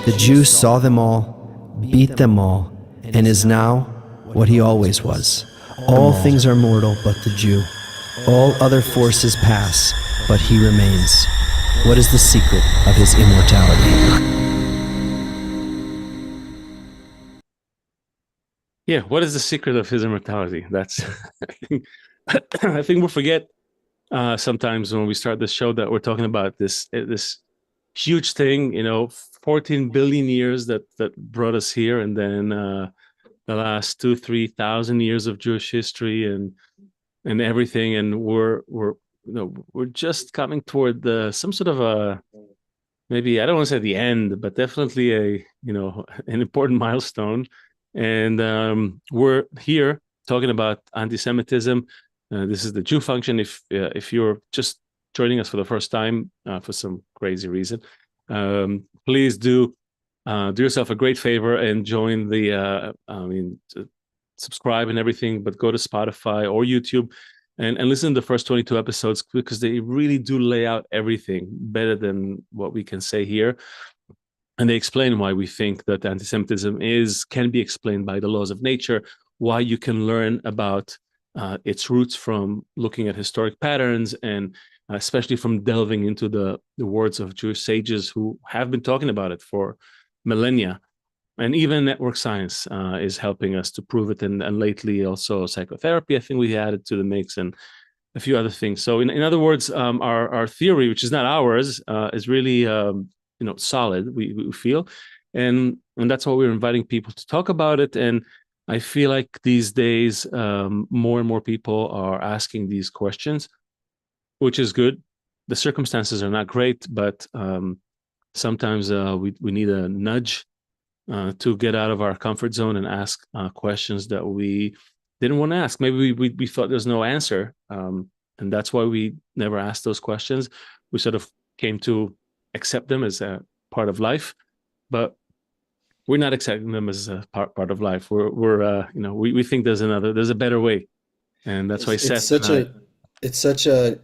The Jew saw them all, beat them all, and is now what he always was. All things are mortal but the Jew. All other forces pass, but he remains. What is the secret of his immortality? Yeah, what is the secret of his immortality? That's I think we forget sometimes when we start this show that we're talking about this huge thing, 14 billion years that brought us here, and then the last 2,000-3,000 years of Jewish history and everything, and we're just coming toward some sort of a, maybe I don't want to say the end, but definitely an important milestone. And we're here talking about anti-Semitism. This is the Thejewfunction. If you're just joining us for the first time for some crazy reason, please do yourself a great favor and join subscribe and everything, but go to Spotify or YouTube and listen to the first 22 episodes, because they really do lay out everything better than what we can say here. And they explain why we think that anti-Semitism can be explained by the laws of nature, why you can learn about its roots from looking at historic patterns, and especially from delving into the words of Jewish sages who have been talking about it for millennia. And even network science is helping us to prove it. And lately also psychotherapy, I think we added to the mix, and a few other things. So in other words, our theory, which is not ours, is really solid, we feel. And that's why we're inviting people to talk about it. And I feel like these days, more and more people are asking these questions, which is good. The circumstances are not great, but sometimes we need a nudge to get out of our comfort zone and ask questions that we didn't want to ask. Maybe we thought there's no answer, and that's why we never asked those questions. We sort of came to accept them as a part of life, but we're not accepting them as a part of life. We think there's a better way, and that's why It's Seth. such a it's such a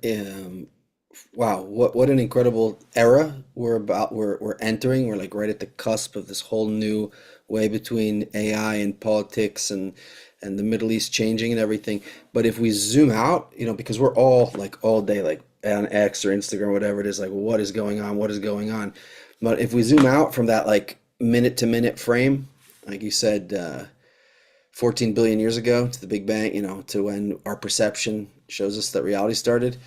wow, what an incredible era we're entering. We're like right at the cusp of this whole new way between AI and politics and the Middle East changing and everything. But if we zoom out, because we're all like all day like on X or Instagram, whatever it is, like what is going on? What is going on? But if we zoom out from that like minute to minute frame, like you said, 14 billion years ago to the Big Bang, to when our perception shows us that reality started,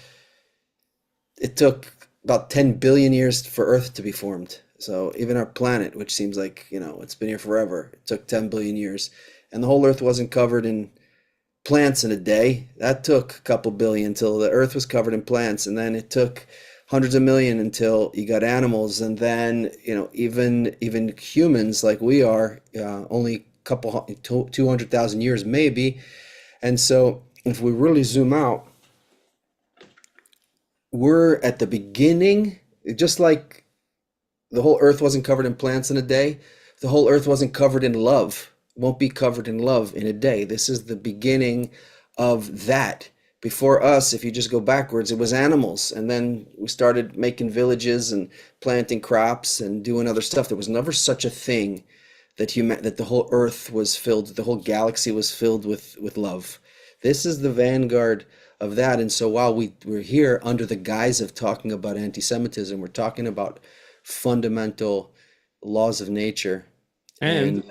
it took about 10 billion years for Earth to be formed. So even our planet, which seems like, it's been here forever, it took 10 billion years. And the whole Earth wasn't covered in plants in a day. That took a couple billion until the Earth was covered in plants. And then it took hundreds of million until you got animals. And then, even humans like we are, only couple 200,000 years maybe. And so if we really zoom out, we're at the beginning. Just like the whole earth wasn't covered in plants in a day, the whole earth wasn't covered in love, won't be covered in love in a day. This is the beginning of that. Before us, if you just go backwards, it was animals, and then we started making villages and planting crops and doing other stuff. There was never such a thing that the whole earth was filled, the whole galaxy was filled with love. This is the vanguard of that. And so while we're here under the guise of talking about anti-Semitism, we're talking about fundamental laws of nature. And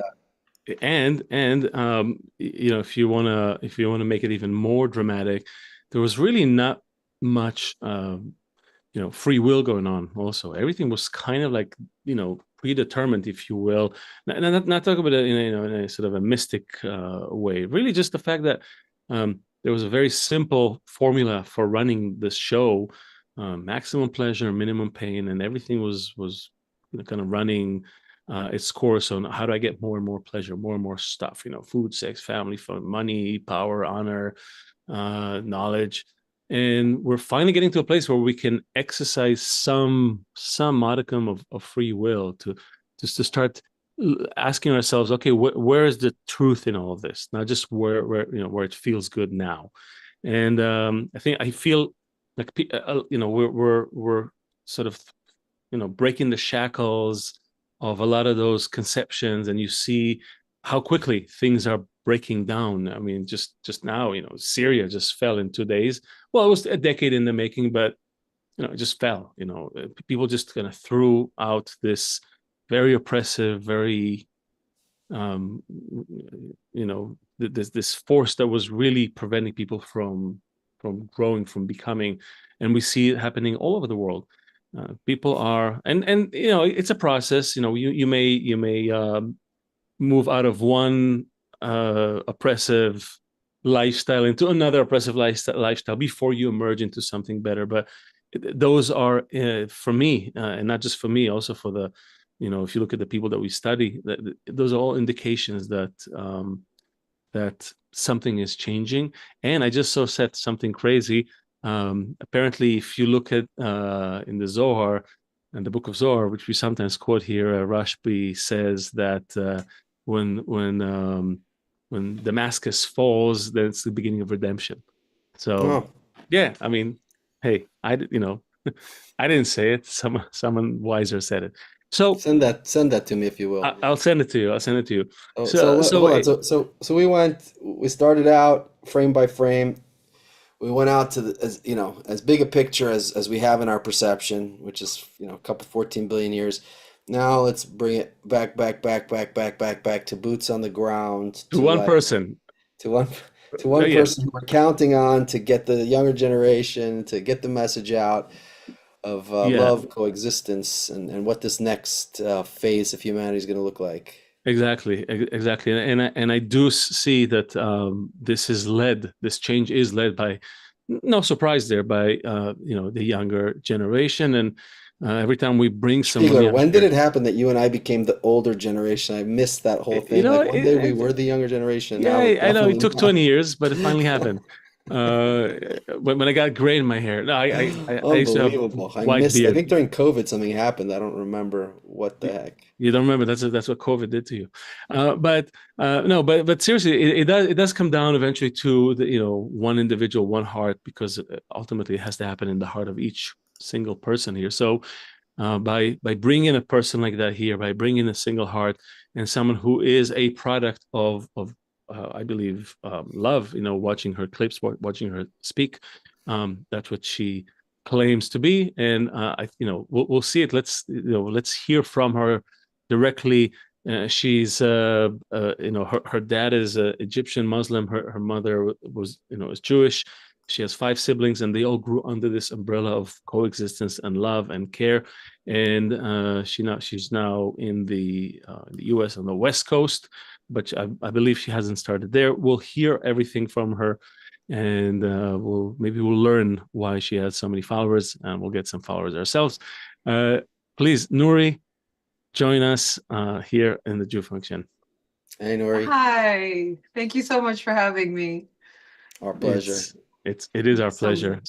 if you wanna make it even more dramatic, there was really not much free will going on. Also, everything was kind of like predetermined, if you will. Not talk about it in a sort of a mystic way. Really, just the fact that there was a very simple formula for running this show: maximum pleasure, minimum pain, and everything was kind of running its course on how do I get more and more pleasure, more and more stuff. Food, sex, family, fun, money, power, honor, knowledge. And we're finally getting to a place where we can exercise some modicum of free will to start asking ourselves, okay, where is the truth in all of this? Not just where it feels good now. And I feel like we're sort of breaking the shackles of a lot of those conceptions, and you see how quickly things are breaking down. I mean, just now, Syria just fell in 2 days. Well, it was a decade in the making, but it just fell. People just kind of threw out this very oppressive, very this force that was really preventing people from growing, from becoming, and we see it happening all over the world. People are, and it's a process. You may move out of one oppressive lifestyle into another oppressive lifestyle before you emerge into something better. But those are, for me, and not just for me, also for the, if you look at the people that we study, those are all indications that that something is changing. And I just said something crazy. Apparently, if you look at in the Zohar, in the book of Zohar, which we sometimes quote here, Rashbi says that when Damascus falls, then it's the beginning of redemption. So, yeah, I mean, hey, I didn't say it. Someone wiser said it. So send that to me if you will. I'll send it to you. I'll send it to you. Hold on. So we started out frame by frame. We went out to as big a picture as we have in our perception, which is a couple 14 billion years. Now let's bring it back to boots on the ground, to one person. To one person we're counting on to get the younger generation, to get the message out of love, coexistence, and what this next phase of humanity is going to look like. Exactly. And I do see that this change is led by, no surprise there, by the younger generation. And every time we bring someone, when did it happen that you and I became the older generation? I missed that whole thing. One day we were the younger generation. Yeah, I know it took 20 years, but it finally happened. When I got gray in my hair. No, I used to have white beard. I think during COVID something happened. I don't remember what the heck. You don't remember? That's what COVID did to you. But seriously, it does come down eventually to the one individual, one heart, because ultimately it has to happen in the heart of each single person here. So by bringing a person like that here, by bringing a single heart and someone who is a product of I believe love, watching her clips, watching her speak, that's what she claims to be, and we'll see it. Let's hear from her directly. She's her dad is Egyptian Muslim. Her mother was is Jewish. She has 5 siblings, and they all grew under this umbrella of coexistence and love and care. And she's now in the U.S. on the West Coast, but I believe she hasn't started there. We'll hear everything from her, and we'll learn why she has so many followers, and we'll get some followers ourselves. Please, Nourie, join us here in the Thejewfunction. Hey, Nourie. Hi. Thank you so much for having me. Our pleasure. It is our pleasure.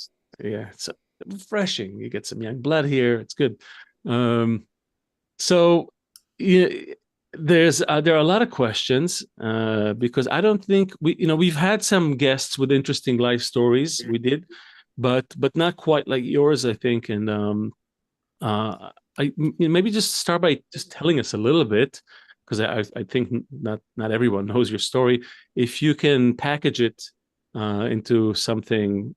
Yeah, it's refreshing. You get some young blood here. It's good. So there are a lot of questions because I don't think we've had some guests with interesting life stories. We did, but not quite like yours, I think. And maybe just start by just telling us a little bit, because I think not everyone knows your story. If you can package it into something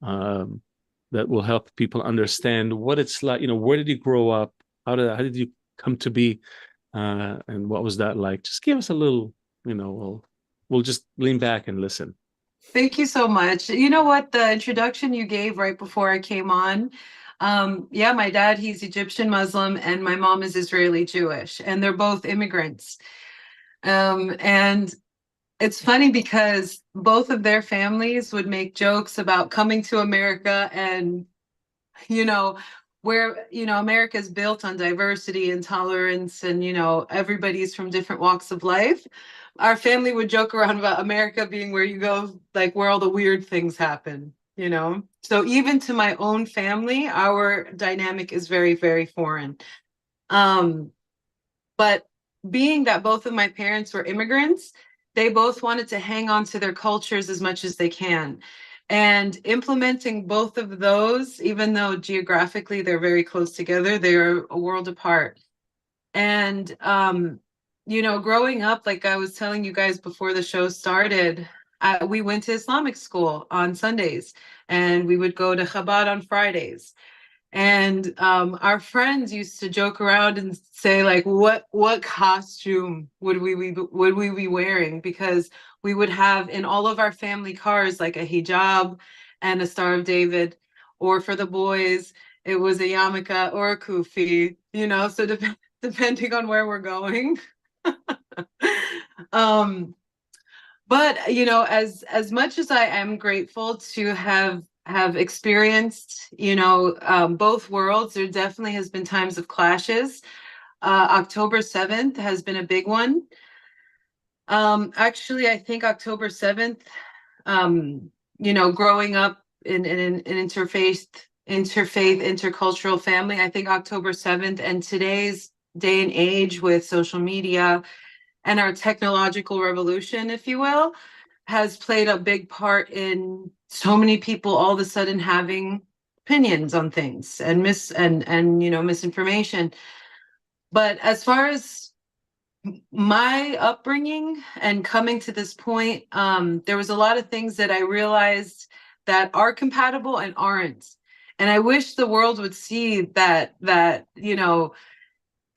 that will help people understand what it's like. Where did you grow up? How did you come to be? And what was that like? Just give us a little, we'll just lean back and listen. Thank you so much. You know what? The introduction you gave right before I came on, my dad, he's Egyptian Muslim, and my mom is Israeli Jewish, and they're both immigrants. And it's funny because both of their families would make jokes about coming to America and, where, America is built on diversity and tolerance and, everybody's from different walks of life. Our family would joke around about America being where you go, like where all the weird things happen, So even to my own family, our dynamic is very, very foreign. But being that both of my parents were immigrants, they both wanted to hang on to their cultures as much as they can. And implementing both of those, even though geographically they're very close together, they're a world apart. And growing up, like I was telling you guys before the show started, we went to Islamic school on Sundays, and we would go to Chabad on Fridays. And our friends used to joke around and say, like, what costume would we be wearing? Because we would have in all of our family cars like a hijab and a Star of David, or for the boys, it was a yarmulke or a kufi, so depending on where we're going. But as much as I am grateful to have experienced both worlds, there definitely has been times of clashes. October 7th has been a big one. Actually, I think October 7th, growing up in an intercultural family, I think October 7th and today's day and age with social media and our technological revolution, if you will, has played a big part in so many people all of a sudden having opinions on things and misinformation. But as far as my upbringing and coming to this point, there was a lot of things that I realized that are compatible and aren't. And I wish the world would see that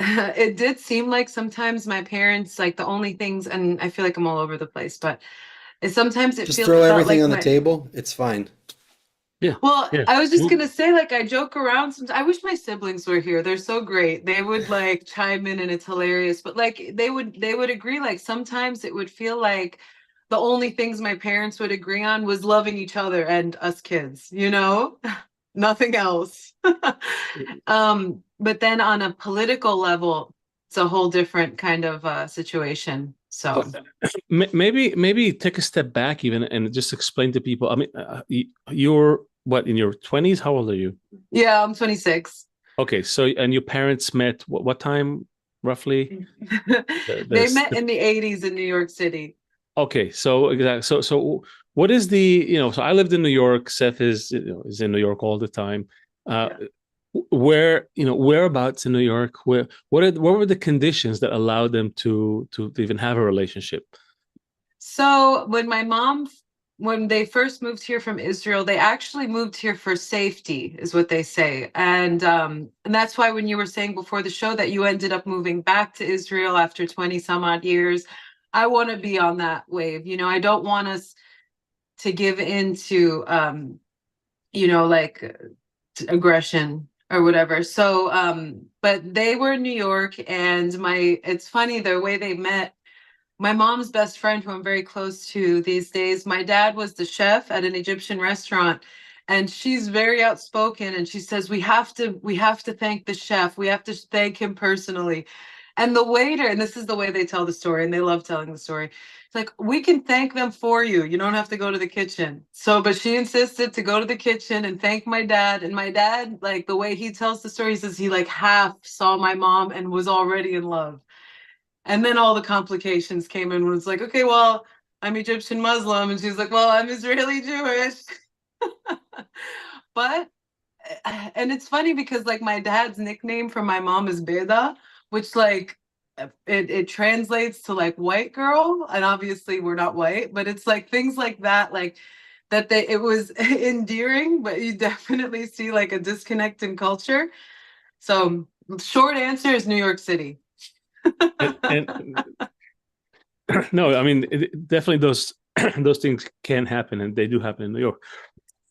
it did seem like sometimes my parents, like the only things, and I feel like I'm all over the place, but sometimes it Just throw felt everything like on the table. It's fine. Yeah. well, Yeah. I was just gonna say, like, I joke around sometimes. I wish my siblings were here. They're so great. They would like chime in and it's hilarious. But like they would agree, like sometimes it would feel like the only things my parents would agree on was loving each other and us kids, nothing else. But then on a political level, it's a whole different kind of situation. So Maybe take a step back even and just explain to people. I mean, you're what, in your 20s? How old are you? yeah, I'm 26. Okay, so and your parents met what time roughly? They met in the 80s in New York City. Okay, so exactly. So what is the So I lived in New York. Seth is is in New York all the time. Yeah. Where whereabouts in New York? What were the conditions that allowed them to even have a relationship? So when they first moved here from Israel, they actually moved here for safety, is what they say. And that's why when you were saying before the show that you ended up moving back to Israel after 20 some odd years, I want to be on that wave. I don't want us to give into like aggression or whatever. So but they were in New York, and it's funny the way they met. My mom's best friend, who I'm very close to these days, my dad was the chef at an Egyptian restaurant, and she's very outspoken, and she says we have to thank the chef. We have to thank him personally. And the waiter, and this is the way they tell the story, and they love telling the story. It's like, we can thank them for you. You don't have to go to the kitchen. So, but she insisted to go to the kitchen and thank my dad. And my dad, like the way he tells the story, he says he like half saw my mom and was already in love. And then all the complications came in when it's like, okay, well, I'm Egyptian Muslim. And she's like, well, I'm Israeli Jewish. But, and it's funny because like my dad's nickname for my mom is Beda, which like it translates to like white girl. And obviously we're not white, but it's like things like that, like that it was endearing, but you definitely see like a disconnect in culture. So short answer is New York City. and no, I mean definitely those things can happen, and they do happen in New York.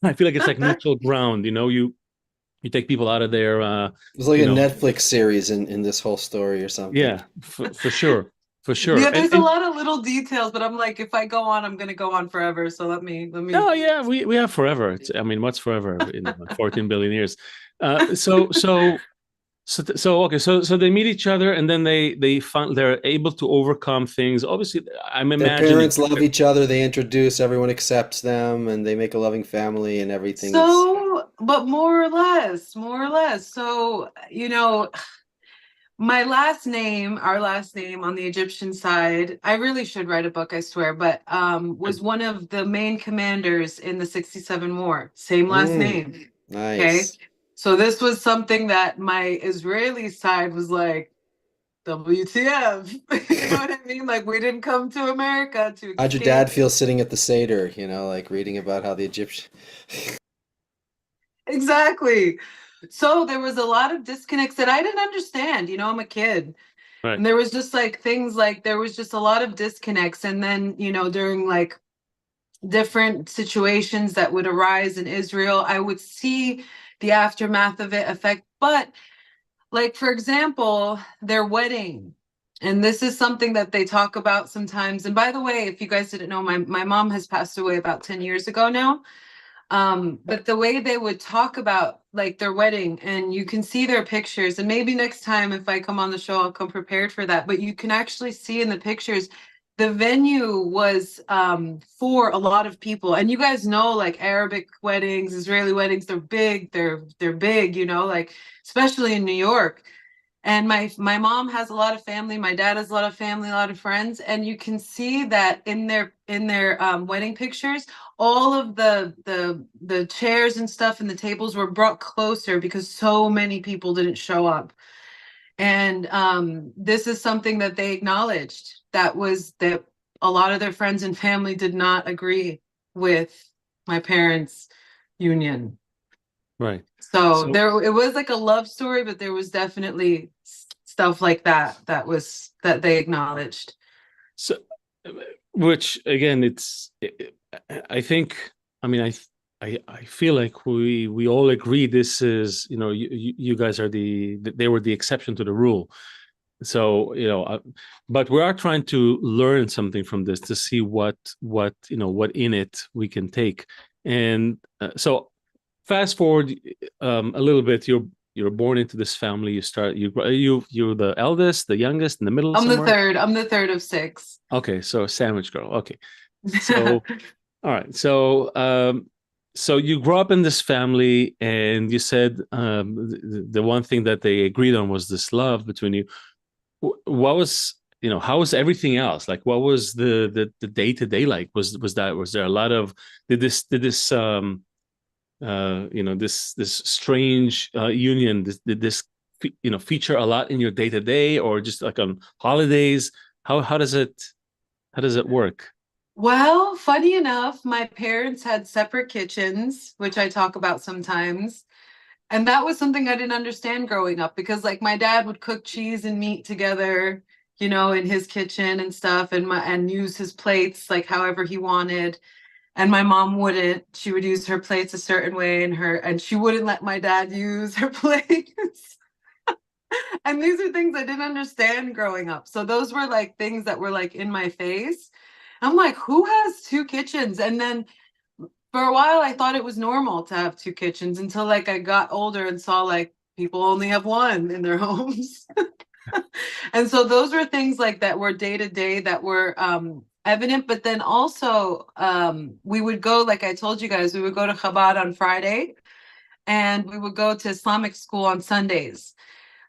I feel like it's like neutral ground. You take people out of their. It's like a Netflix series in this whole story or something. Yeah, for sure. For sure. Yeah, there's a lot of little details, but I'm like, if I go on, I'm gonna go on forever. So let me. No, yeah, we have forever. I mean, what's forever in 14 billion years? Okay, so they meet each other, and then they're able to overcome things. Obviously, I'm imagining their parents love each other. They introduce, everyone accepts them, and they make a loving family, and everything. So, but more or less. So, my last name, our last name on the Egyptian side, I really should write a book, I swear, but was one of the main commanders in the 67 war. Same last name. Nice. Okay. So this was something that my Israeli side was like, WTF? You know what I mean? Like, we didn't come to America to How'd your escape. dad feel sitting at the Seder, like reading about how the Egyptian. Exactly. So there was a lot of disconnects that I didn't understand. I'm a kid. Right. And there was just like things like there was just a lot of disconnects. And then, during like different situations that would arise in Israel, I would see the aftermath of it affect. But like, for example, their wedding. And this is something that they talk about sometimes. And by the way, if you guys didn't know, my mom has passed away about 10 years ago now. But the way they would talk about like their wedding, and you can see their pictures, and maybe next time if I come on the show, I'll come prepared for that. But you can actually see in the pictures, the venue was for a lot of people. And you guys know, like Arabic weddings, Israeli weddings, they're big, they're big, like especially in New York. And my mom has a lot of family, my dad has a lot of family, a lot of friends, and you can see that in their wedding pictures, all of the chairs and stuff and the tables were brought closer because so many people didn't show up. And this is something that they acknowledged, that a lot of their friends and family did not agree with my parents' union. Right. So So it was like a love story, but there was definitely stuff like that that they acknowledged. so which again, I think, I mean, I feel like we all agree this is, you guys are they were the exception to the rule. So, but we are trying to learn something from this to see what in it we can take. And so fast forward a little bit, you're born into this family. You're the eldest, the youngest, in the middle somewhere. I'm the third of six. Okay, so sandwich girl. Okay, so all right, so you grew up in this family, and you said the one thing that they agreed on was this love between you. What was, how was everything else? Like, what was the day to day like? Was there a lot of, did this this strange union, did this feature a lot in your day to day, or just like on holidays? How does it work? Well, funny enough, my parents had separate kitchens, which I talk about sometimes. And that was something I didn't understand growing up, because like my dad would cook cheese and meat together, in his kitchen and stuff, and use his plates like however he wanted. And my mom wouldn't. She would use her plates a certain way, and she wouldn't let my dad use her plates. And these are things I didn't understand growing up. So those were like things that were like in my face. I'm like, who has two kitchens? And then for a while I thought it was normal to have two kitchens, until like I got older and saw like people only have one in their homes. And so those were things like that were day to day that were evident. But then also we would go, like I told you guys, we would go to Chabad on Friday, and we would go to Islamic school on Sundays.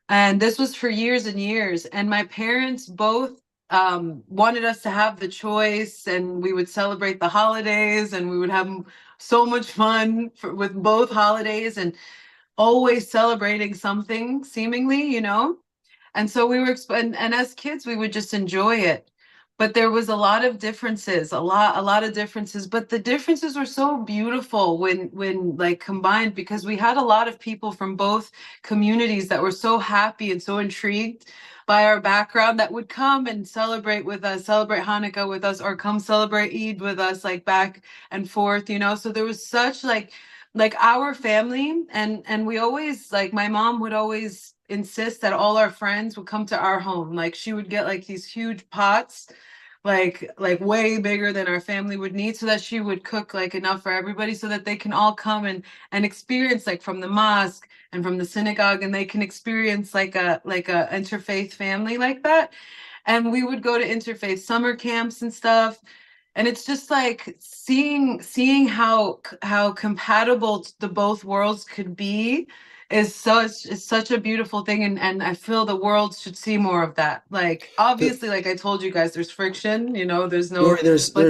And this was for years and years. And my parents both wanted us to have the choice, and we would celebrate the holidays, and we would have so much fun with both holidays, and always celebrating something seemingly. And so we were, and as kids, we would just enjoy it. But there was a lot of differences, a lot of differences. But the differences were so beautiful when like combined, because we had a lot of people from both communities that were so happy and so intrigued by our background, that would come and celebrate with us, celebrate Hanukkah with us, or come celebrate Eid with us, like back and forth. So there was such like our family, and we always, like, my mom would always insist that all our friends would come to our home. Like, she would get like these huge pots, like way bigger than our family would need, so that she would cook like enough for everybody, so that they can all come and experience, like, from the mosque and from the synagogue, and they can experience like a interfaith family like that. And we would go to interfaith summer camps and stuff. And it's just like seeing how compatible the both worlds could be is such a beautiful thing. And I feel the world should see more of that. Like, The, obviously, like I told you guys, there's friction, there's no, Nori, there's but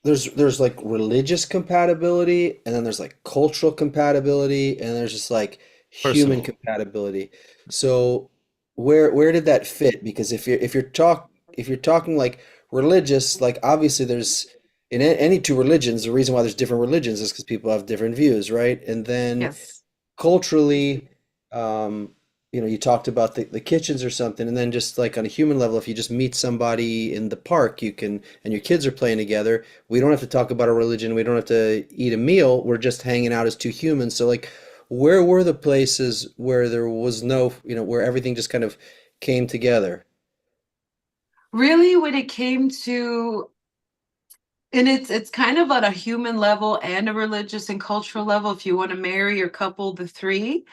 there's there's like religious compatibility, and then there's like cultural compatibility, and there's just like human Personal. compatibility. So where did that fit? Because if you're talking like religious, like obviously there's in any two religions, the reason why there's different religions is because people have different views, right? And then Yes. culturally, um, you talked about the kitchens or something, and then just like on a human level, if you just meet somebody in the park, you can, and your kids are playing together, we don't have to talk about a religion, we don't have to eat a meal, we're just hanging out as two humans. So like, where were the places where there was no, where everything just kind of came together? Really, when it came to, and it's kind of on a human level and a religious and cultural level if you want to marry or couple the three.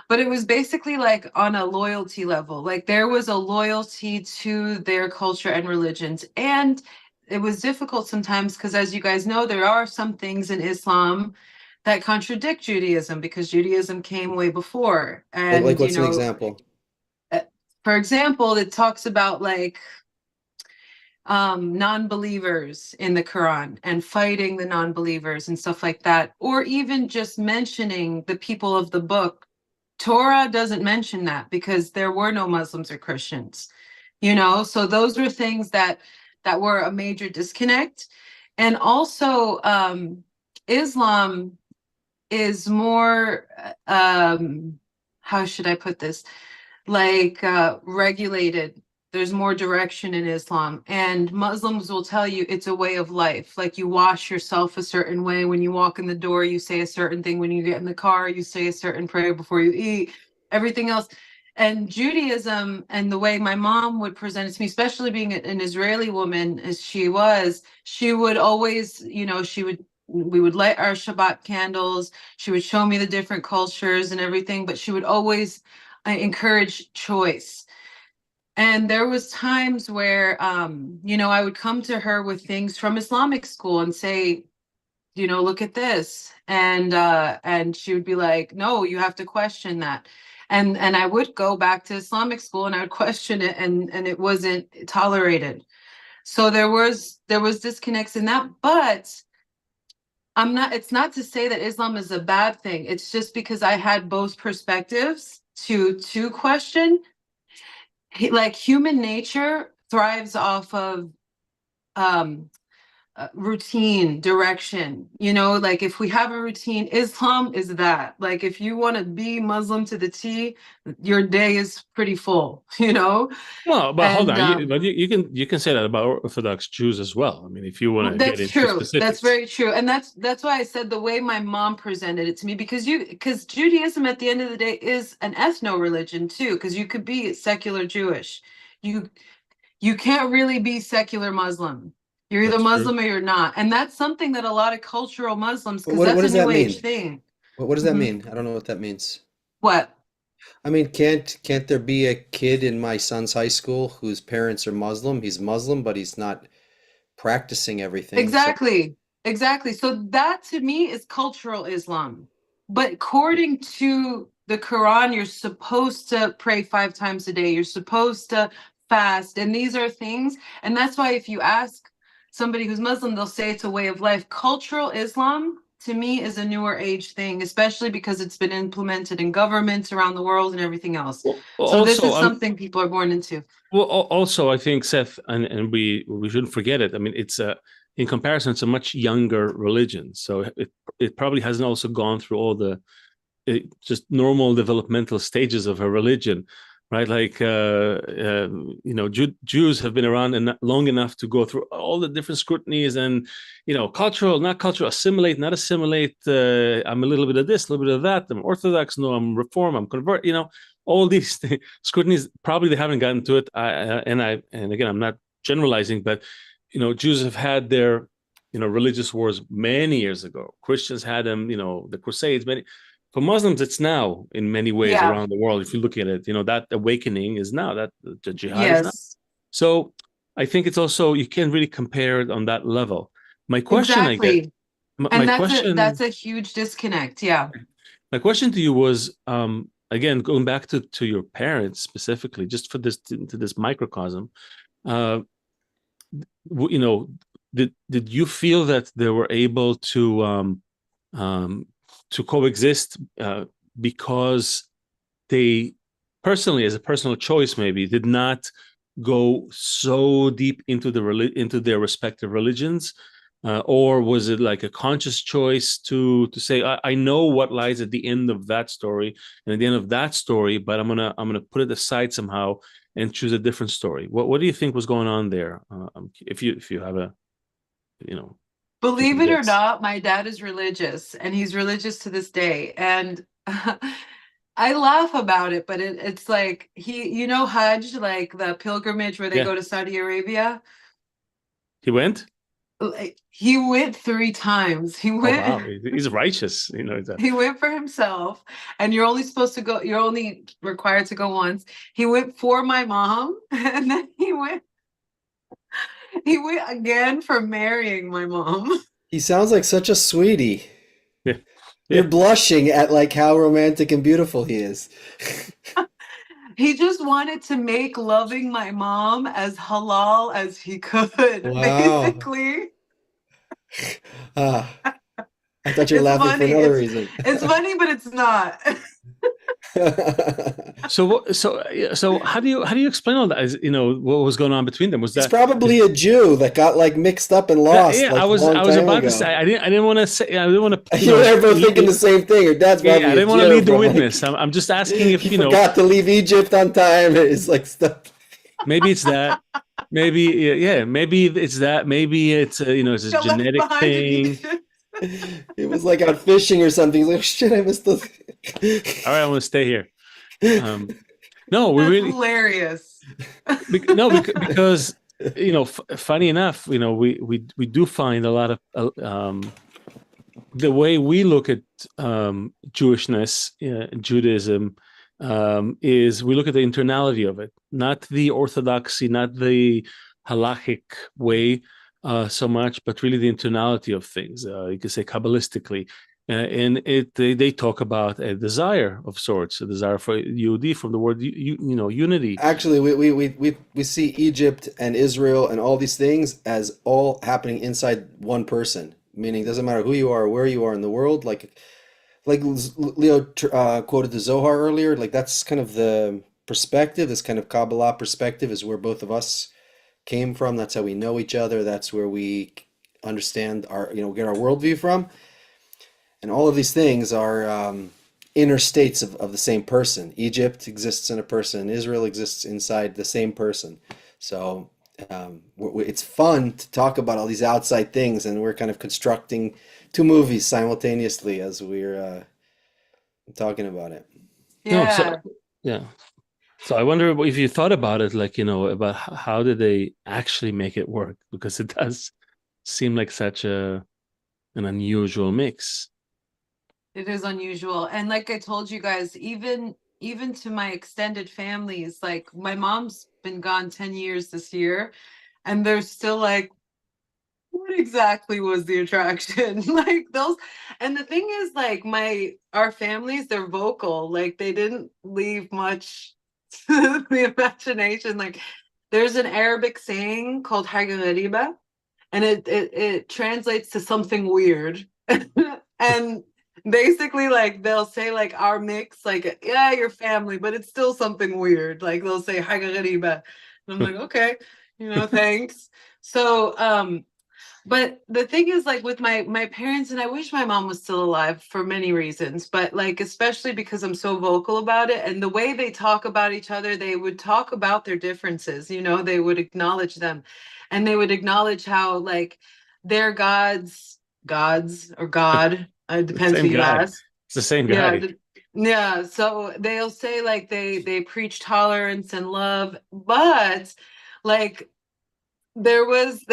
But it was basically like on a loyalty level. Like there was a loyalty to their culture and religions. And it was difficult sometimes because, as you guys know, there are some things in Islam that contradict Judaism because Judaism came way before. Like And, what's an example? uh, for example, it talks about like non-believers in the Quran and fighting the non-believers and stuff like that, or even just mentioning the people of the book. Torah doesn't mention that because there were no Muslims or Christians, so those were things that were a major disconnect. And also Islam is more how should I put this, like regulated. There's more direction in Islam, and Muslims will tell you it's a way of life. Like you wash yourself a certain way. When you walk in the door, you say a certain thing. When you get in the car, you say a certain prayer before you eat, everything else. And Judaism, and the way my mom would present it to me, especially being an Israeli woman as she was, she would always, we would light our Shabbat candles. She would show me the different cultures and everything, but she would always encourage choice. And there was times where, I would come to her with things from Islamic school and say, look at this. And she would be like, no, you have to question that. And I would go back to Islamic school and I would question it, and it wasn't tolerated. So there was disconnects in that, but it's not to say that Islam is a bad thing. It's just because I had both perspectives to question. Like human nature thrives off of um routine, direction, like if we have a routine, Islam is that. Like if you want to be Muslim to the T, your day is pretty full, Well, but hold and on. You can say that about Orthodox Jews as well. I mean, if you want to get that's into true. That's specifics. very true. And that's why I said the way my mom presented it to me, because Judaism at the end of the day is an ethno religion too, because you could be secular Jewish. You you can't really be secular Muslim. You're either That's true. Muslim or you're not. And that's something that a lot of cultural Muslims, But because what that's a does that new age mean? thing. What does that Mhm. mean? I don't know what that means. What? I mean, can't there be a kid in my son's high school whose parents are Muslim? He's Muslim, but he's not practicing everything. So Exactly. Exactly. So that to me is cultural Islam. But according to the Quran, you're supposed to pray 5 times a day. You're supposed to fast. And these are things. And that's why if you ask somebody who's Muslim, they'll say it's a way of life. Cultural Islam to me is a newer age thing, especially because it's been implemented in governments around the world and everything else. Well, So this also, is something people are born into. also, I think Seth, and we shouldn't forget it. I mean, it's in comparison, it's a much younger religion, so it probably hasn't also gone through all the just normal developmental stages of a religion, right? Like Jews have been around and long enough to go through all the different scrutinies and cultural, not cultural, assimilate, not assimilate. I'm a little bit of this, a little bit of that. I'm Orthodox, no, I'm Reform, I'm convert. All these scrutinies. Probably they haven't gotten to it. And again, I'm not generalizing, but Jews have had their religious wars many years ago. Christians had them. The Crusades. Many For Muslims, it's now in many ways Yeah. around the world. If you look at it, that awakening is now, that the jihad is now. Yes. So I think it's also, you can't really compare it on that level. My question, I get, Exactly. my And that's question, a huge disconnect. Yeah. my question to you was, again, going back to your parents specifically, just for this to this microcosm, uh, you know, did you feel that they were able um, to coexist because they personally, as a personal choice, maybe did not go so deep into into their respective religions, or was it like a conscious choice to say, I know what lies at the end of that story and at the end of that story, but I'm gonna put it aside somehow and choose a different story. What do you think was going on there? If you have a, you know, Believe it or guess. not, my dad is religious, and he's religious to this day. And I laugh about it, but it's like you know, Hajj, like the pilgrimage where they Yeah. go to Saudi Arabia. He went. Like, he went 3 times. He Oh went. wow, he's righteous. You know that. He went for himself, and you're only supposed to go. You're only required to go once. He went for my mom, and then he went. He went again for marrying my mom. He sounds like such a sweetie. Yeah. You're Yeah. blushing at like how romantic and beautiful he is. He just wanted to make loving my mom as halal as he could, Wow. basically. Ah, I thought you were It's laughing for funny. another reason. It's funny, but it's not. So how do you explain all that? You know, what was going on between them? Was He's that probably a Jew that got like mixed up and lost yeah, like I a long was time about ago. to say, I didn't want to say, I didn't want to, You were both thinking the same thing. Your dad's probably I a didn't want to Jew lead the from, witness. like, I'm just asking if he you know, forgot to leave Egypt on time. It's like stuff. maybe it's that, maybe yeah, maybe it's that, maybe it's you know, it's a Got left genetic behind in thing. Egypt. He was like out fishing or something. He's like, shit, I missed the. All right, I want to stay here. No, we That's really hilarious. no because you know, funny enough, you know, we do find a lot of the way we look at Jewishness, Judaism, is we look at the internality of it, not the orthodoxy, not the halachic way so much, but really the internality of things. You could say Kabbalistically. And they talk about a desire of sorts, a desire for Yehudi from the word you know, unity. Actually, we see Egypt and Israel and all these things as all happening inside one person. Meaning, it doesn't matter who you are or where you are in the world. Like Leo quoted the Zohar earlier. Like that's kind of the perspective. This kind of Kabbalah perspective is where both of us came from. That's how we know each other. That's where we understand our, you know, get our worldview from. And all of these things are inner states of the same person. Egypt exists in a person. Israel exists inside the same person. So it's fun to talk about all these outside things, and we're kind of constructing two movies simultaneously as we're talking about it. No, Yeah. so yeah. So I wonder if you thought about it, like, you know, about how did they actually make it work? Because it does seem like such an unusual mix. It is unusual. And like I told you guys, even to my extended families, like my mom's been gone 10 years this year, and they're still like, what exactly was the attraction? Like those, and the thing is, like our families, they're vocal, like they didn't leave much to the imagination. Like there's an Arabic saying called Haga, and it translates to something weird. And basically, like they'll say like our mix, like, yeah, your family, but it's still something weird. Like they'll say حاجة غريبة. And I'm like, okay, you know, thanks. So but the thing is, like with my parents, and I wish my mom was still alive for many reasons, but like especially because I'm so vocal about it, and the way they talk about each other, they would talk about their differences, you know, they would acknowledge them, and they would acknowledge how like their gods or God, it depends who Same you guy. ask. It's the same Yeah, guy. yeah. So they'll say like they preach tolerance and love, but like there was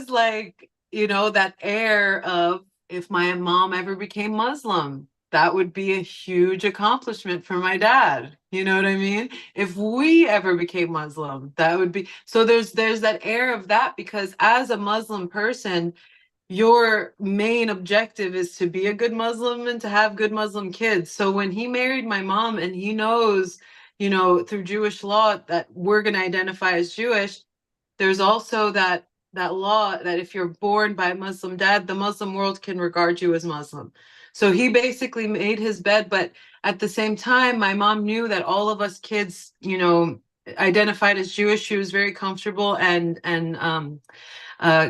like, you know, that air of, if my mom ever became Muslim, that would be a huge accomplishment for my dad. You know what I mean? If we ever became Muslim, that would be, so there's that air of that, because as a Muslim person, your main objective is to be a good Muslim and to have good Muslim kids. So when he married my mom, and he knows, you know, through Jewish law that we're going to identify as Jewish, there's also that law that if you're born by a Muslim dad, the Muslim world can regard you as Muslim. So he basically made his bed, but at the same time, my mom knew that all of us kids, you know, identified as Jewish. She was very comfortable and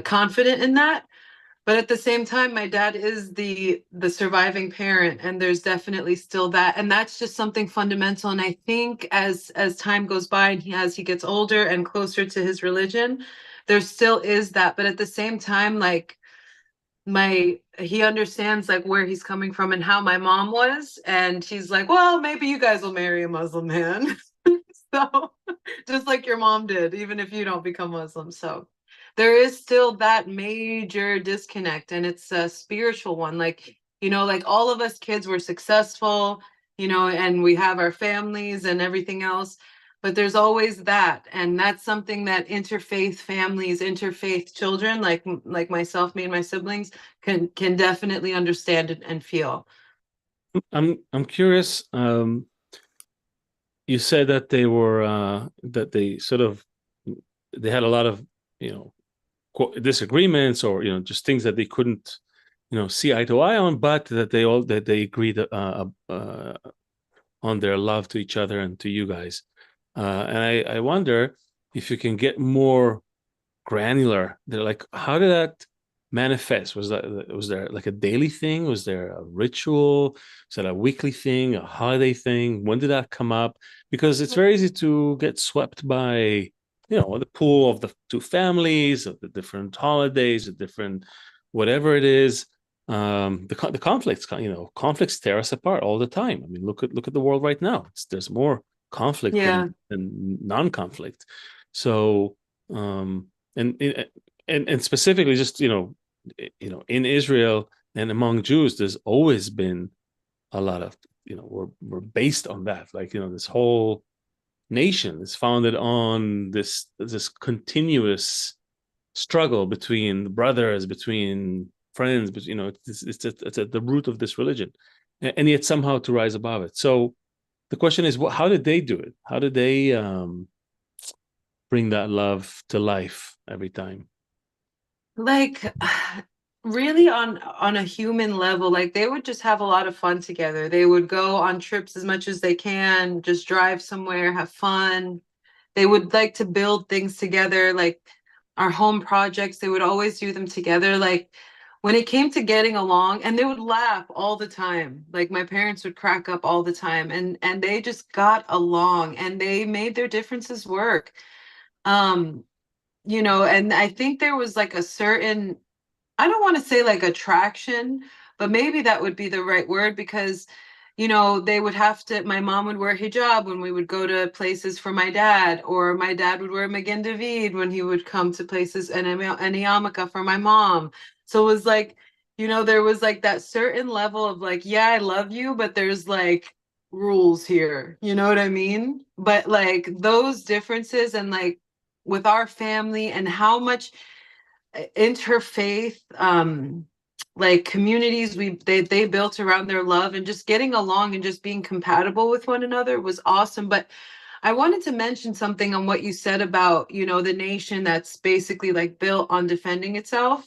confident in that. But at the same time, my dad is the surviving parent, and there's definitely still that, and that's just something fundamental. And I think as time goes by and as he gets older and closer to his religion, there still is that. But at the same time, like he understands like where he's coming from and how my mom was, and he's like, well, maybe you guys will marry a Muslim man. So just like your mom did, even if you don't become Muslim. So there is still that major disconnect, and it's a spiritual one. Like, you know, like all of us kids were successful, you know, and we have our families and everything else, but there's always that. And that's something that interfaith families, interfaith children like myself, me and my siblings can definitely understand it and feel. I'm curious. You said that they were that they sort of they had a lot of, you know, disagreements, or, you know, just things that they couldn't, you know, see eye to eye on, but that they agreed on their love to each other and to you guys. And I wonder if you can get more granular. They're like, how did that manifest? Was there like a daily thing? Was there a ritual? Was that a weekly thing, a holiday thing? When did that come up? Because it's very easy to get swept by, you know, the pool of the two families, of the different holidays, the different whatever it is. The conflicts, you know, conflicts tear us apart all the time. I mean, look at the world right now. There's more conflict Yeah. than non-conflict. So and specifically, just, you know, in Israel and among Jews, there's always been a lot of, you know, we're based on that. Like, you know, this whole nation is founded on this continuous struggle between brothers, between friends, but, you know, it's at the root of this religion, and yet somehow to rise above it. So the question is, how did they do it? How did they bring that love to life every time? Like really on a human level, like they would just have a lot of fun together. They would go on trips as much as they can, just drive somewhere, have fun. They would like to build things together, like our home projects, they would always do them together. Like when it came to getting along, and they would laugh all the time. Like my parents would crack up all the time, and they just got along and they made their differences work. Um, you know, and I think there was like a certain, I don't want to say like attraction, but maybe that would be the right word, because, you know, they would have to, my mom would wear hijab when we would go to places for my dad, or my dad would wear Magen David when he would come to places, and a yarmulke for my mom. So it was like, you know, there was like that certain level of like, yeah, I love you, but there's like rules here, you know what I mean? But like those differences, and like with our family and how much interfaith like communities they built around their love and just getting along and just being compatible with one another was awesome. But I wanted to mention something on what you said about, you know, the nation that's basically like built on defending itself.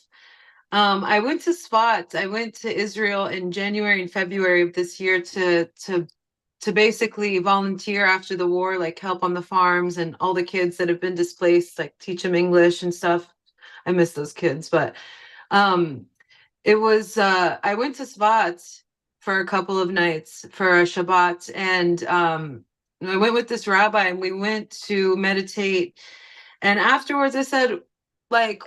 I went to Sfat. I went to Israel in January and February of this year to basically volunteer after the war, like help on the farms and all the kids that have been displaced, like teach them English and stuff. I miss those kids, but um, it was I went to Svat for a couple of nights for a Shabbat, and I went with this rabbi, and we went to meditate. And afterwards, I said, like,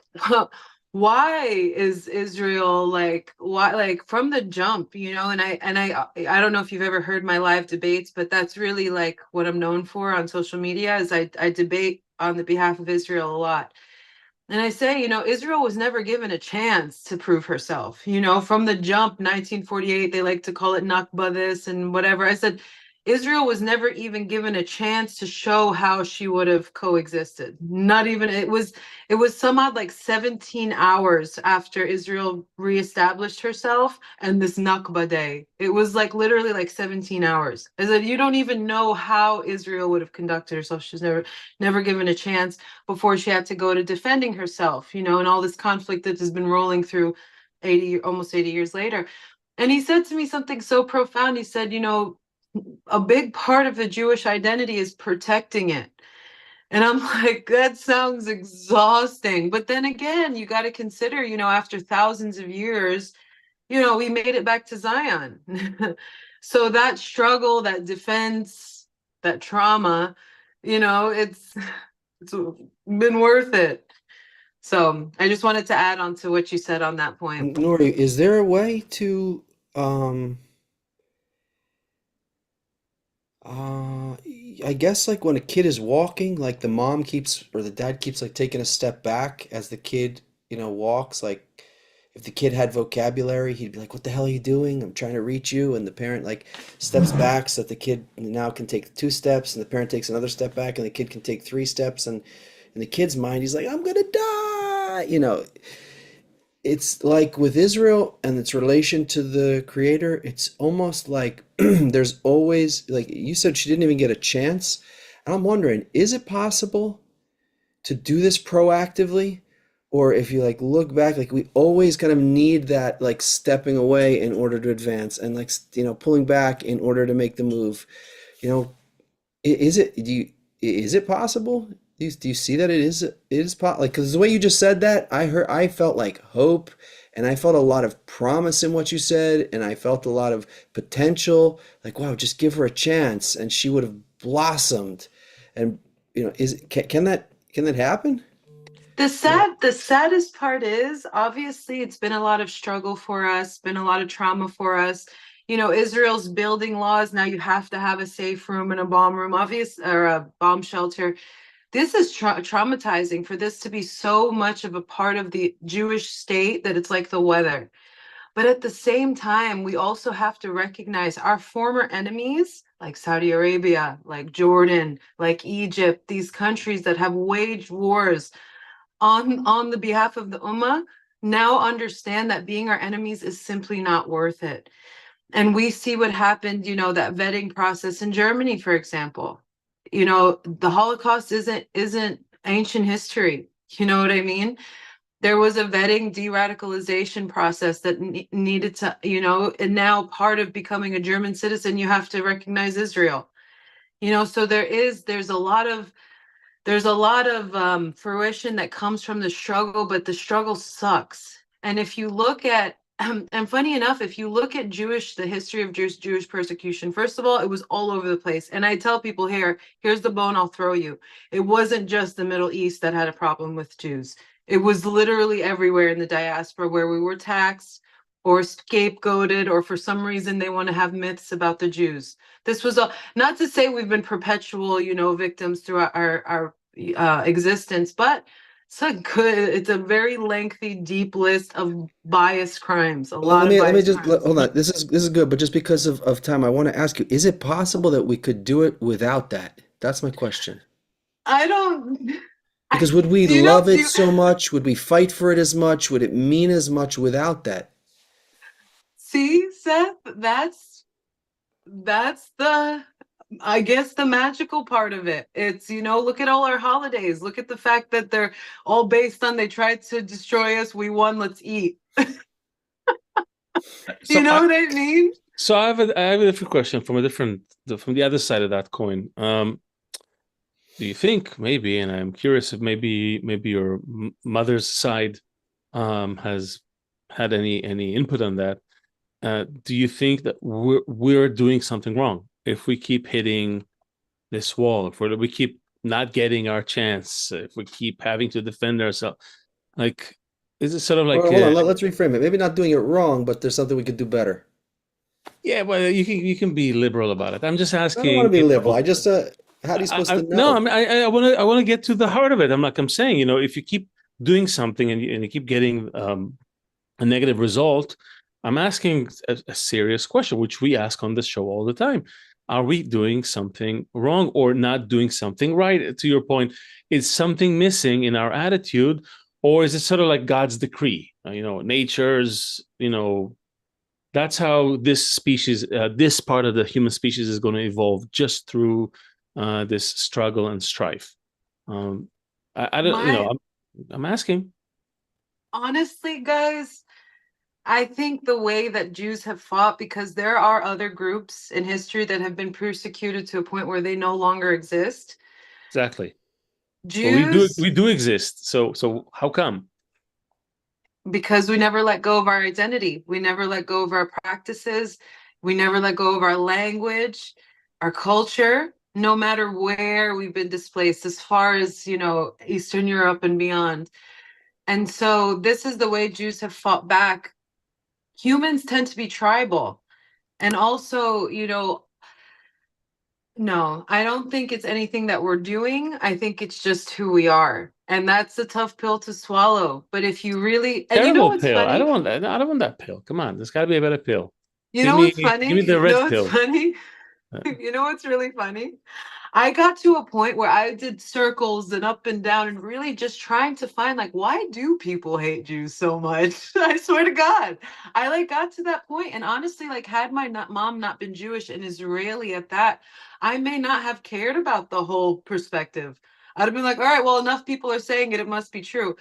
why is Israel like, why, like from the jump, you know? And I don't know if you've ever heard my live debates, but that's really like what I'm known for on social media, is I debate on the behalf of Israel a lot. And I say, you know, Israel was never given a chance to prove herself. You know, from the jump, 1948, they like to call it Nakba this and whatever. I said, Israel was never even given a chance to show how she would have coexisted. Not even, it was some odd like 17 hours after Israel reestablished herself and this Nakba day. It was like literally like 17 hours. I said, you don't even know how Israel would have conducted herself. She's never given a chance before she had to go to defending herself, you know, and all this conflict that has been rolling through almost 80 years later. And he said to me something so profound. He said, you know, a big part of the Jewish identity is protecting it. And I'm like, that sounds exhausting. But then again, you got to consider, you know, after thousands of years, you know, we made it back to Zion. So that struggle, that defense, that trauma, you know, it's been worth it. So I just wanted to add on to what you said on that point. Nori, is there a way to um uh I guess like when a kid is walking, like the mom keeps or the dad keeps like taking a step back as the kid, walks, like if the kid had vocabulary, he'd be like, "What the hell are you doing? I'm trying to reach you." And the parent like steps back so that the kid now can take 2 steps, and the parent takes another step back, and the kid can take 3 steps. And in the kid's mind, he's like, "I'm gonna die." It's like with Israel and its relation to the creator, it's almost like there's always, like you said, she didn't even get a chance. And I'm wondering, is it possible to do this proactively? Or if you like look back, like we always kind of need that like stepping away in order to advance, and like, pulling back in order to make the move. You know, is it possible? Do you see that it is possible? Like, because the way you just said that, I felt like hope, and I felt a lot of promise in what you said, and I felt a lot of potential. Like, wow, just give her a chance, and she would have blossomed. And can that happen? The saddest part is obviously it's been a lot of struggle for us, been a lot of trauma for us. You know, Israel's building laws now you have to have a safe room and a bomb room, obvious or a bomb shelter. This is traumatizing for this to be so much of a part of the Jewish state that it's like the weather. But at the same time, we also have to recognize our former enemies, like Saudi Arabia, like Jordan, like Egypt, these countries that have waged wars on the behalf of the Ummah, now understand that being our enemies is simply not worth it. And we see what happened, you know, that vetting process in Germany, for example. You know, the Holocaust isn't ancient history. You know what I mean? There was a vetting de-radicalization process that needed to, you know, and now part of becoming a German citizen, you have to recognize Israel. You know, so there's a lot of fruition that comes from the struggle, but the struggle sucks. And if you look at, and funny enough, if you look at the history of Jewish persecution, first of all, it was all over the place. And I tell people here's the bone I'll throw you. It wasn't just the Middle East that had a problem with Jews. It was literally everywhere in the diaspora where we were taxed or scapegoated, or for some reason they want to have myths about the Jews. This was not to say we've been perpetual, you know, victims throughout our existence, but it's a very lengthy, deep list of biased crimes, a Well, lot let of me biased just crimes. hold on. This is good, but just because of time, I want to ask you: is it possible that we could do it without that? That's my question. I don't, Because would we do you know, love it so much? Would we fight for it as much? Would it mean as much without that? see, Seth, that's I guess the magical part of it. It's, you know, look at all our holidays. Look at the fact that they're all based on they tried to destroy us, we won, let's eat. You So know what I mean? I have a different question from the other side of that coin. Do you think maybe, and I'm curious if maybe your mother's side has had any input on that? Do you think that we're doing something wrong if we keep hitting this wall, if we keep not getting our chance, if we keep having to defend ourselves? Like, is it sort of Or like hold on, let's reframe it. Maybe not doing it wrong, but there's something we could do better. yeah, well, you can be liberal about it. I'm just I don't want asking, to be liberal. I just how are you supposed to no, I know? mean, I want to get to the heart of it. I'm saying, if you keep doing something and you keep getting a negative result, I'm asking a serious question, which we ask on this show all the time. Are we doing something wrong or not doing something right? To your point, is something missing in our attitude, or is it sort of like God's decree? Nature's, that's how this species, this part of the human species is going to evolve just through this struggle and strife. Um, I don't, My I'm asking. honestly, guys, I think the way that Jews have fought, because there are other groups in history that have been persecuted to a point where they no longer exist. Exactly. But Jews, we do exist. So how come? because we never let go of our identity, we never let go of our practices, we never let go of our language, our culture, no matter where we've been displaced, as far as, Eastern Europe and beyond. And so this is the way Jews have fought back. Humans tend to be tribal. And also, no, I don't think it's anything that we're doing. I think it's just who we are. And that's a tough pill to swallow. But if you really, and you know Terrible what's pill. I funny? don't want that. I don't want that pill. Come on, there's got to be a better pill. You Give know me what's funny? the You know red what's pill. funny? You know what's really funny? I got to a point where I did circles and up and down and really just trying to find, like, why do people hate Jews so much? I swear to God. I got to that point, and honestly, had my mom not been Jewish and Israeli at that, I may not have cared about the whole perspective. I'd have been like, all right, well, enough people are saying it, it must be true.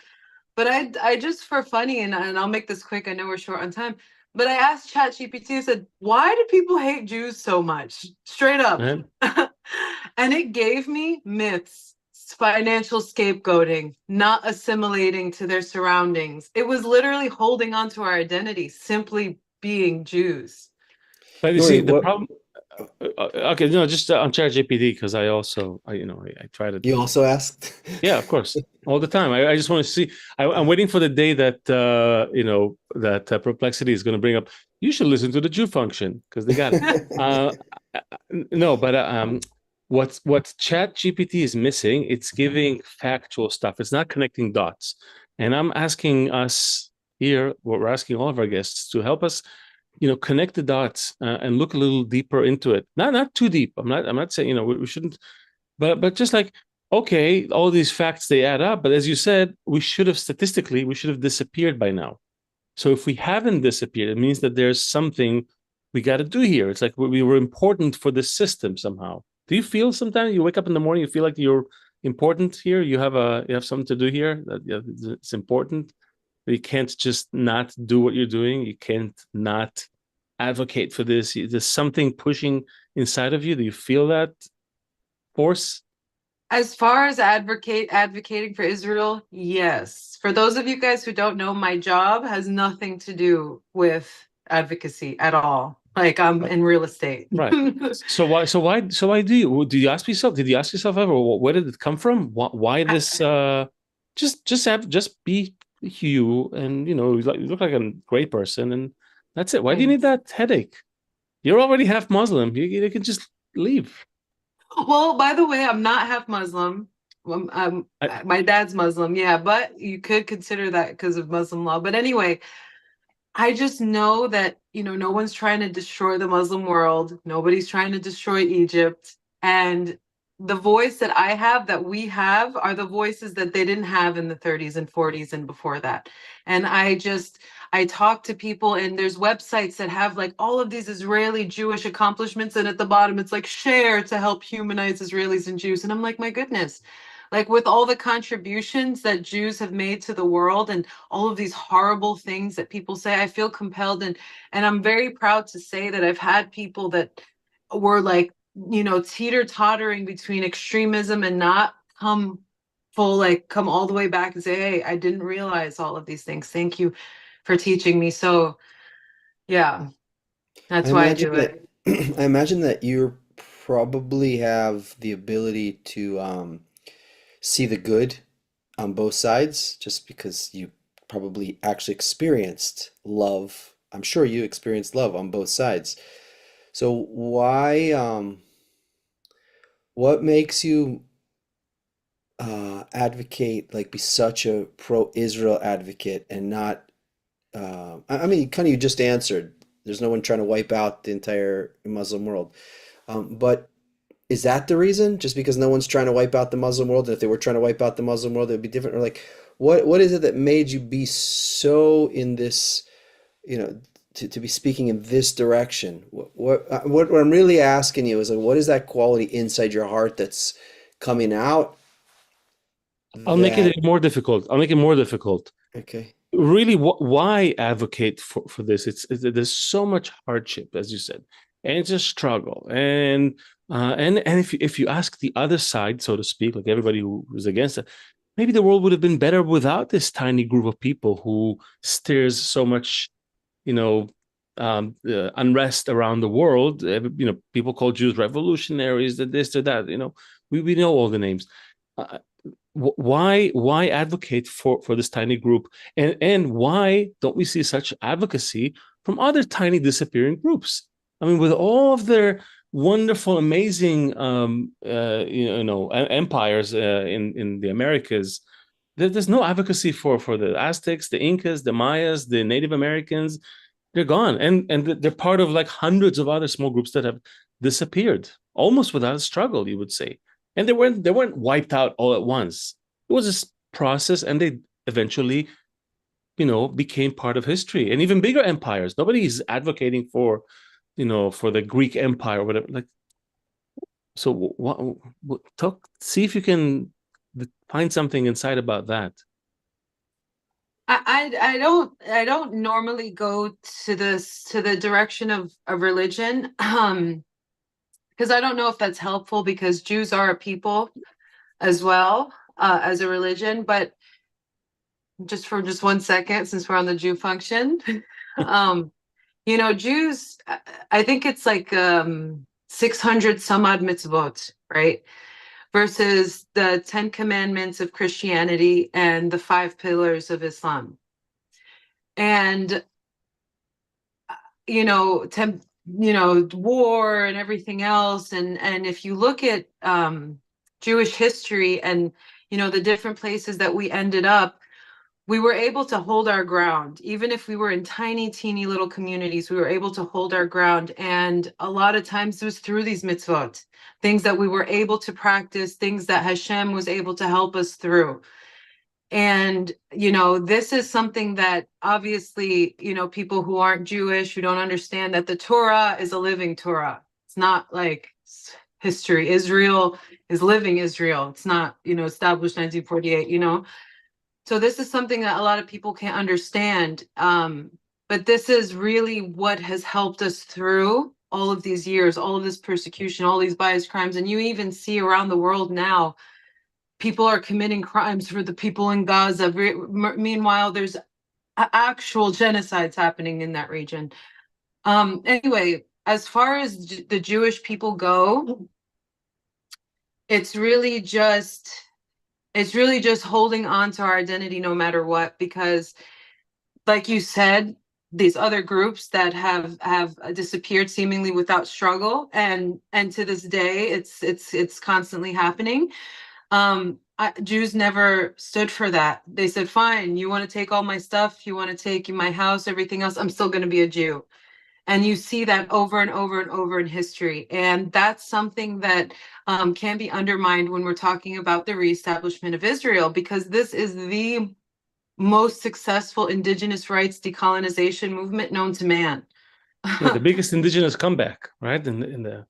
But I just, for funny, and I'll make this quick, I know we're short on time, but I asked ChatGPT, I said, why do people hate Jews so much? Straight up. Right? And it gave me myths, financial scapegoating, not assimilating to their surroundings. It was literally holding on to our identity, simply being Jews. But you Nourie, see, the what problem. Okay, no, just on ChatGPT, because I try to. you also asked? Yeah, of course, all the time. I just want to see. I'm waiting for the day that Perplexity is going to bring up. You should listen to the Thejewfunction because they got it. No, but what ChatGPT is missing, it's giving factual stuff. It's not connecting dots. And I'm asking us here, what we're asking all of our guests to help us, connect the dots and look a little deeper into it. Not too deep. I'm not saying we shouldn't, but just like, okay, all these facts, they add up. But as you said, we should have disappeared by now. So if we haven't disappeared, it means that there's something we got to do here. It's like we were important for the system somehow. Do you feel sometimes you wake up in the morning, you feel like you're important here? You have something to do here that it's important. You can't just not do what you're doing. You can't not advocate for this. There's something pushing inside of you. Do you feel that force? As far as advocating for Israel, yes. For those of you guys who don't know, my job has nothing to do with advocacy at all. I'm in real estate. Right. So why do you ask yourself? Did you ask yourself ever where did it come from? Why this? Just be you, and you look like a great person, and that's it. Why do you need that headache? You're already half Muslim. You can just leave. Well, by the way, I'm not half Muslim. My dad's Muslim, yeah, but you could consider that because of Muslim law. But anyway, I just know that, no one's trying to destroy the Muslim world. Nobody's trying to destroy Egypt. And the voice that I have, that we have, are the voices that they didn't have in the 30s and 40s and before that. And I talk to people, and there's websites that have all of these Israeli Jewish accomplishments, and at the bottom it's share to help humanize Israelis and Jews. And I'm like, my goodness, with all the contributions that Jews have made to the world and all of these horrible things that people say, I feel compelled, and I'm very proud to say that I've had people that were teeter-tottering between extremism and not come all the way back and say, hey, I didn't realize all of these things. Thank you for teaching me. So yeah, that's why I do it. I imagine that you probably have the ability to see the good on both sides, just because you probably actually experienced love. I'm sure you experienced love on both sides. So what makes you advocate, be such a pro-Israel advocate and not, I mean, kind of you just answered, there's no one trying to wipe out the entire Muslim world. But is that the reason? Just because no one's trying to wipe out the Muslim world, and if they were trying to wipe out the Muslim world, it would be different? Or what is it that made you be so in this, to be speaking in this direction? What I'm really asking you is what is that quality inside your heart that's coming out? I'll make it more difficult. Okay. really, why advocate for this? There's so much hardship, as you said, and it's a struggle. And if you ask the other side, so to speak, like everybody who's against it, maybe the world would have been better without this tiny group of people who stirs so much, unrest around the world. People call Jews revolutionaries, that this or that. We know all the names. Uh, why advocate for this tiny group, and why don't we see such advocacy from other tiny disappearing groups? I mean, with all of their wonderful, amazing, empires in the Americas, there's no advocacy for the Aztecs, the Incas, the Mayas, the Native Americans. They're gone, and they're part of like hundreds of other small groups that have disappeared almost without a struggle, you would say. And they weren't wiped out all at once. It was a process, and they eventually, became part of history, and even bigger empires. Nobody's advocating for the Greek Empire or whatever. Like, so see if you can find something inside about that. I don't normally go to the direction of religion, because I don't know if that's helpful, because Jews are a people as well, as a religion. But just for just 1 second, since we're on the Thejewfunction, Jews, I think it's like 600 some odd mitzvot, right? Versus the 10 commandments of Christianity and the 5 pillars of Islam. And, war and everything else. And if you look at Jewish history and, the different places that we ended up, we were able to hold our ground. Even if we were in tiny, teeny little communities, we were able to hold our ground. And a lot of times it was through these mitzvot, things that we were able to practice, things that Hashem was able to help us through. And, this is something that obviously, people who aren't Jewish, who don't understand that the Torah is a living Torah. It's not like history. Israel is living Israel. It's not, established 1948, So this is something that a lot of people can't understand. But this is really what has helped us through all of these years, all of this persecution, all these biased crimes. And you even see around the world now, people are committing crimes for the people in Gaza. Meanwhile, there's actual genocides happening in that region. Anyway, as far as the Jewish people go, it's really just holding on to our identity no matter what, because like you said, these other groups that have disappeared seemingly without struggle, and to this day it's constantly happening. Jews never stood for that. They said, fine, you want to take all my stuff, you want to take my house, everything else, I'm still going to be a Jew. And you see that over and over and over in history. And that's something that can be undermined when we're talking about the reestablishment of Israel, because this is the most successful indigenous rights decolonization movement known to man. Yeah, the biggest indigenous comeback, right? In the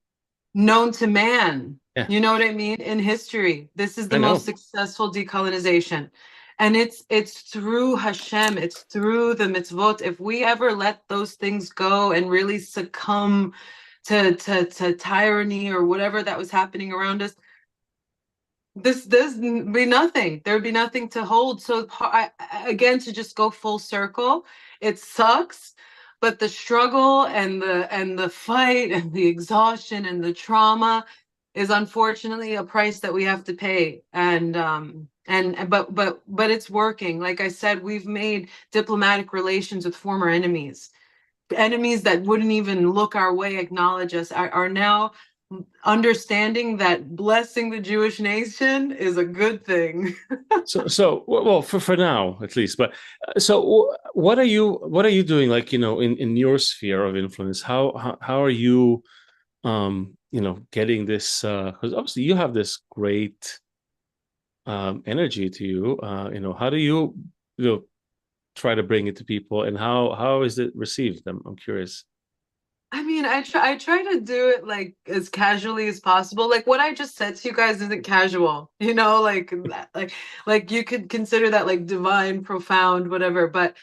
known to man. Yeah. You know what I mean? In history, this is the most successful decolonization. And it's through Hashem, it's through the mitzvot. If we ever let those things go and really succumb to tyranny or whatever that was happening around us, there's be nothing. There'd be nothing to hold. So again, to just go full circle, it sucks, but the struggle and the fight and the exhaustion and the trauma is unfortunately a price that we have to pay. But it's working. Like I said, we've made diplomatic relations with former enemies that wouldn't even look our way, acknowledge us, are now understanding that blessing the Jewish nation is a good thing. Well, for now at least. But so what are you doing, like, in your sphere of influence? How are you getting this, because obviously you have this great energy to you. How do you try to bring it to people, and how is it received? I'm curious. I mean, I try to do it like as casually as possible. Like what I just said to you guys isn't casual, you know, like that, like you could consider that like divine, profound, whatever. But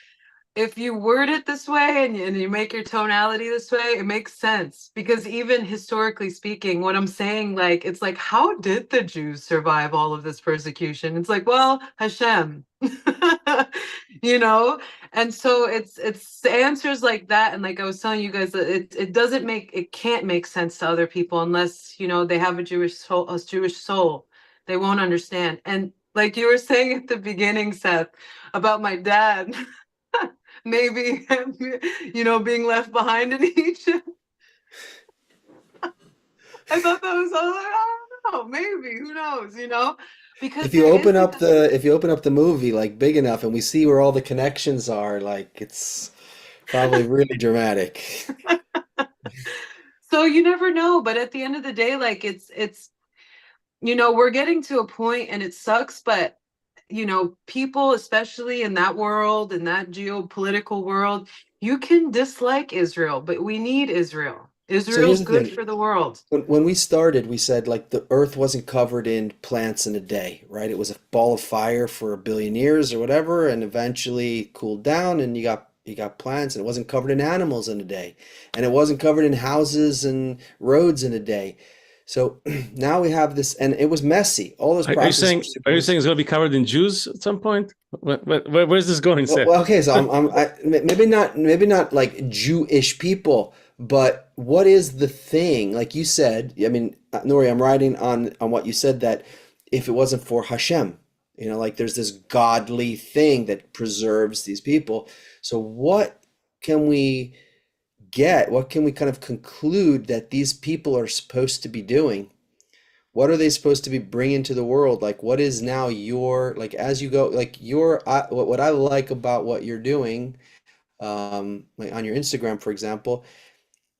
if you word it this way and you make your tonality this way, it makes sense. Because even historically speaking, what I'm saying, like, it's like, how did the Jews survive all of this persecution? It's like, well, Hashem, you know? And so it's answers like that. And like I was telling you guys, it can't make sense to other people unless, you know, they have a Jewish soul, a Jewish soul. They won't understand. And like you were saying at the beginning, Seth, about my dad. Maybe, you know, being left behind in Egypt. I thought that was all like, I don't know, maybe, who knows, you know? Because If you there is open like up the movie like big enough and we see where all the connections are, like it's probably really dramatic. so you never know, but at the end of the day, like it's you know, we're getting to a point and it sucks, but you know, people, especially in that world, in that geopolitical world, you can dislike Israel, but we need Israel. So here's Israel's the good thing. for the world. When we started, we said like the earth wasn't covered in plants in a day, right? It was a ball of fire for 1 billion years or whatever, and eventually cooled down and you got plants, and it wasn't covered in animals in a day. And it wasn't covered in houses and roads in a day. So now we have this, and it was messy. All those Are you processes saying were are you super. saying it's going to be covered in Jews at some point? Where's this going, Seth? Okay, so maybe not like Jewish people, but what is the thing? Like you said, I mean, Nourie, I'm writing on what you said, that if it wasn't for Hashem, like there's this godly thing that preserves these people. So what can we get? What can we kind of conclude that these people are supposed to be doing? What are they supposed to be bringing to the world? Like, what is now your, like, as you go, like, what I like about what you're doing, like on your Instagram, for example,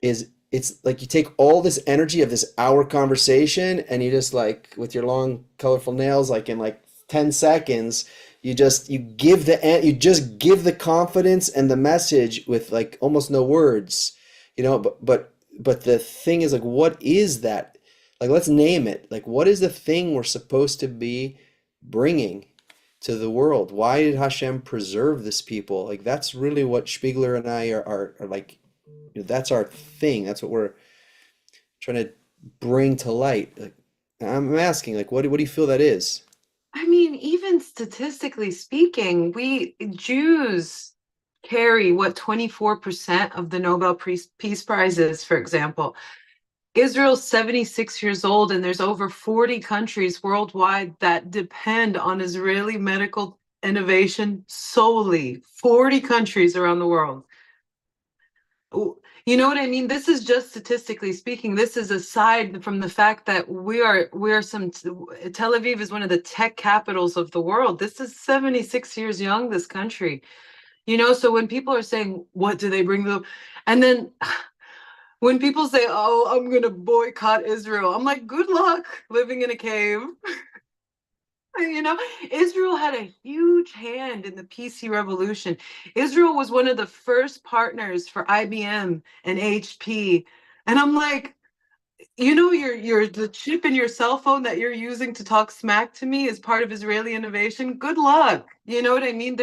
is it's like you take all this energy of this hour conversation and you just like with your long, colorful nails, like in like 10 seconds, you just give the confidence and the message with like almost no words, but the thing is like, what is that? Like, let's name it. Like, what is the thing we're supposed to be bringing to the world? Why did Hashem preserve this people? Like, that's really what Spiegler and I are like, that's our thing. That's what we're trying to bring to light. Like, I'm asking, like, what do you feel that is? I mean, even statistically speaking, we Jews carry what 24% of the Nobel Peace Prizes, for example. Israel's 76 years old, and there's over 40 countries worldwide that depend on Israeli medical innovation solely. 40 countries around the world. You know what I mean? This is just statistically speaking. This is aside from the fact that Tel Aviv is one of the tech capitals of the world. This is 76 years young, this country. So when people are saying, what do they bring them? And then when people say, oh, I'm going to boycott Israel, I'm like, good luck living in a cave. Israel had a huge hand in the PC revolution. Israel was one of the first partners for IBM and HP. And I'm like, the chip in your cell phone that you're using to talk smack to me is part of Israeli innovation. Good luck. You know what I mean?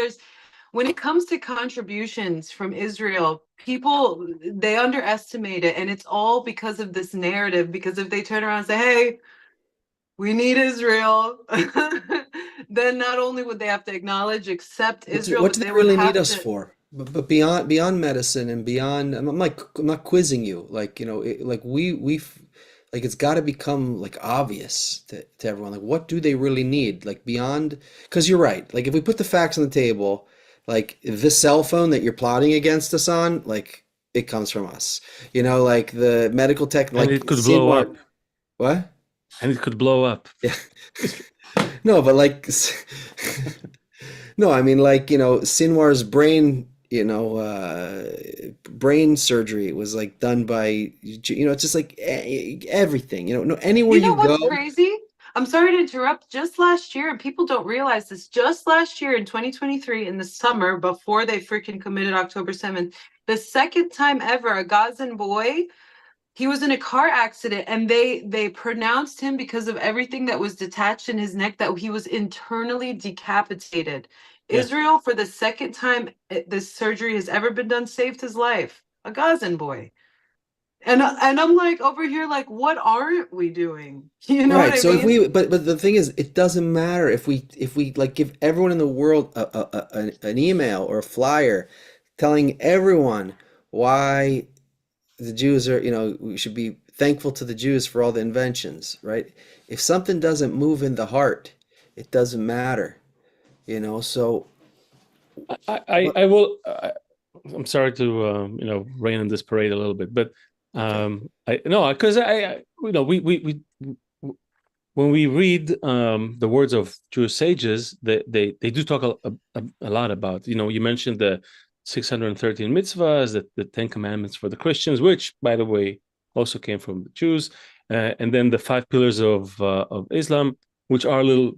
When it comes to contributions from Israel, people, they underestimate it. And it's all because of this narrative, because if they turn around and say, hey, we need Israel, then not only would they have to acknowledge, accept What do, Israel, what but do they they would really need have us to. for? But beyond medicine and beyond, I'm not quizzing you. Like, like like it's got to become like obvious to everyone. Like, what do they really need? Like beyond, because you're right. Like if we put the facts on the table, like the cell phone that you're plotting against us on, like it comes from us. Like the medical tech, And like it could blow Sinwar. up. What? And it could blow up. Yeah. No, but like, no, I mean, like, Sinwar's brain surgery was like done by, it's just like everything, no, anywhere You you know go. what's crazy? I'm sorry to interrupt. Just last year, and people don't realize this, just last year in 2023, in the summer, before they freaking committed October 7th, The second time ever, a Gazan boy, he was in a car accident, and they pronounced him, because of everything that was detached in his neck, that he was internally decapitated. Yeah. Israel, for the second time this surgery has ever been done, saved his life. A Gazan boy. And I'm like over here like, what aren't we doing? You know what Right. I So if mean? we, but the thing is, it doesn't matter if we like give everyone in the world an email or a flyer telling everyone why the Jews are, we should be thankful to the Jews for all the inventions, right? If something doesn't move in the heart, it doesn't matter, So, but I will. I'm sorry to rain on this parade a little bit, but okay. I no, because we when we read the words of Jewish sages, they do talk a lot about, you mentioned the 613 mitzvahs, the 10 commandments for the Christians, which, by the way, also came from the Jews, and then the 5 pillars of Islam, which are a little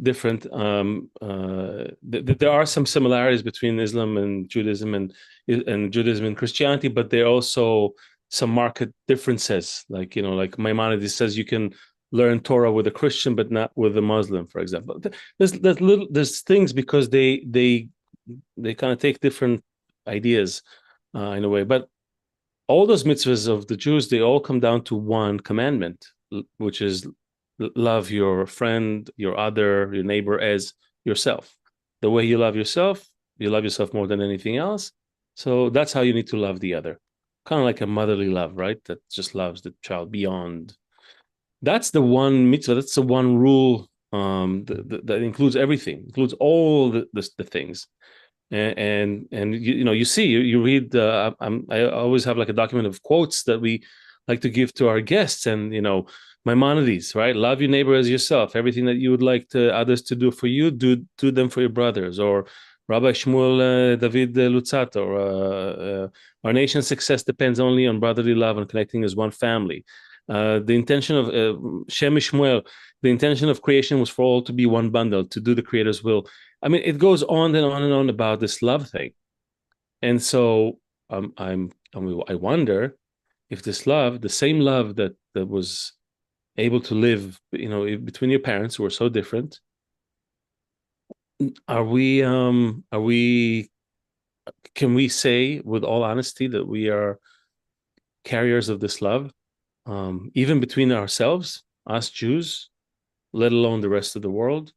different. There are some similarities between Islam and Judaism, and Judaism and Christianity, but there are also some marked differences. Like Maimonides says, you can learn Torah with a Christian, but not with a Muslim, for example. There's things, because they kind of take different ideas in a way, but all those mitzvahs of the Jews, they all come down to one commandment, which is love your friend, your other, your neighbor as yourself. The way you love yourself more than anything else. So that's how you need to love the other. Kind of like a motherly love, right? That just loves the child beyond. That's the one mitzvah. That's the one rule that includes everything, includes all the things. And you see, you read. I always have like a document of quotes that we like to give to our guests, and Maimonides, right? Love your neighbor as yourself. Everything that you would like others to do for you, do them for your brothers. Or Rabbi Shmuel David Luzzatto, our nation's success depends only on brotherly love and connecting as one family. The intention of Shem Shmuel, the intention of creation was for all to be one bundle, to do the Creator's will. I mean, it goes on and on and on about this love thing, and so I wonder if this love, the same love that was able to live, between your parents who are so different, are we can we say with all honesty that we are carriers of this love, even between ourselves, us Jews, let alone the rest of the world?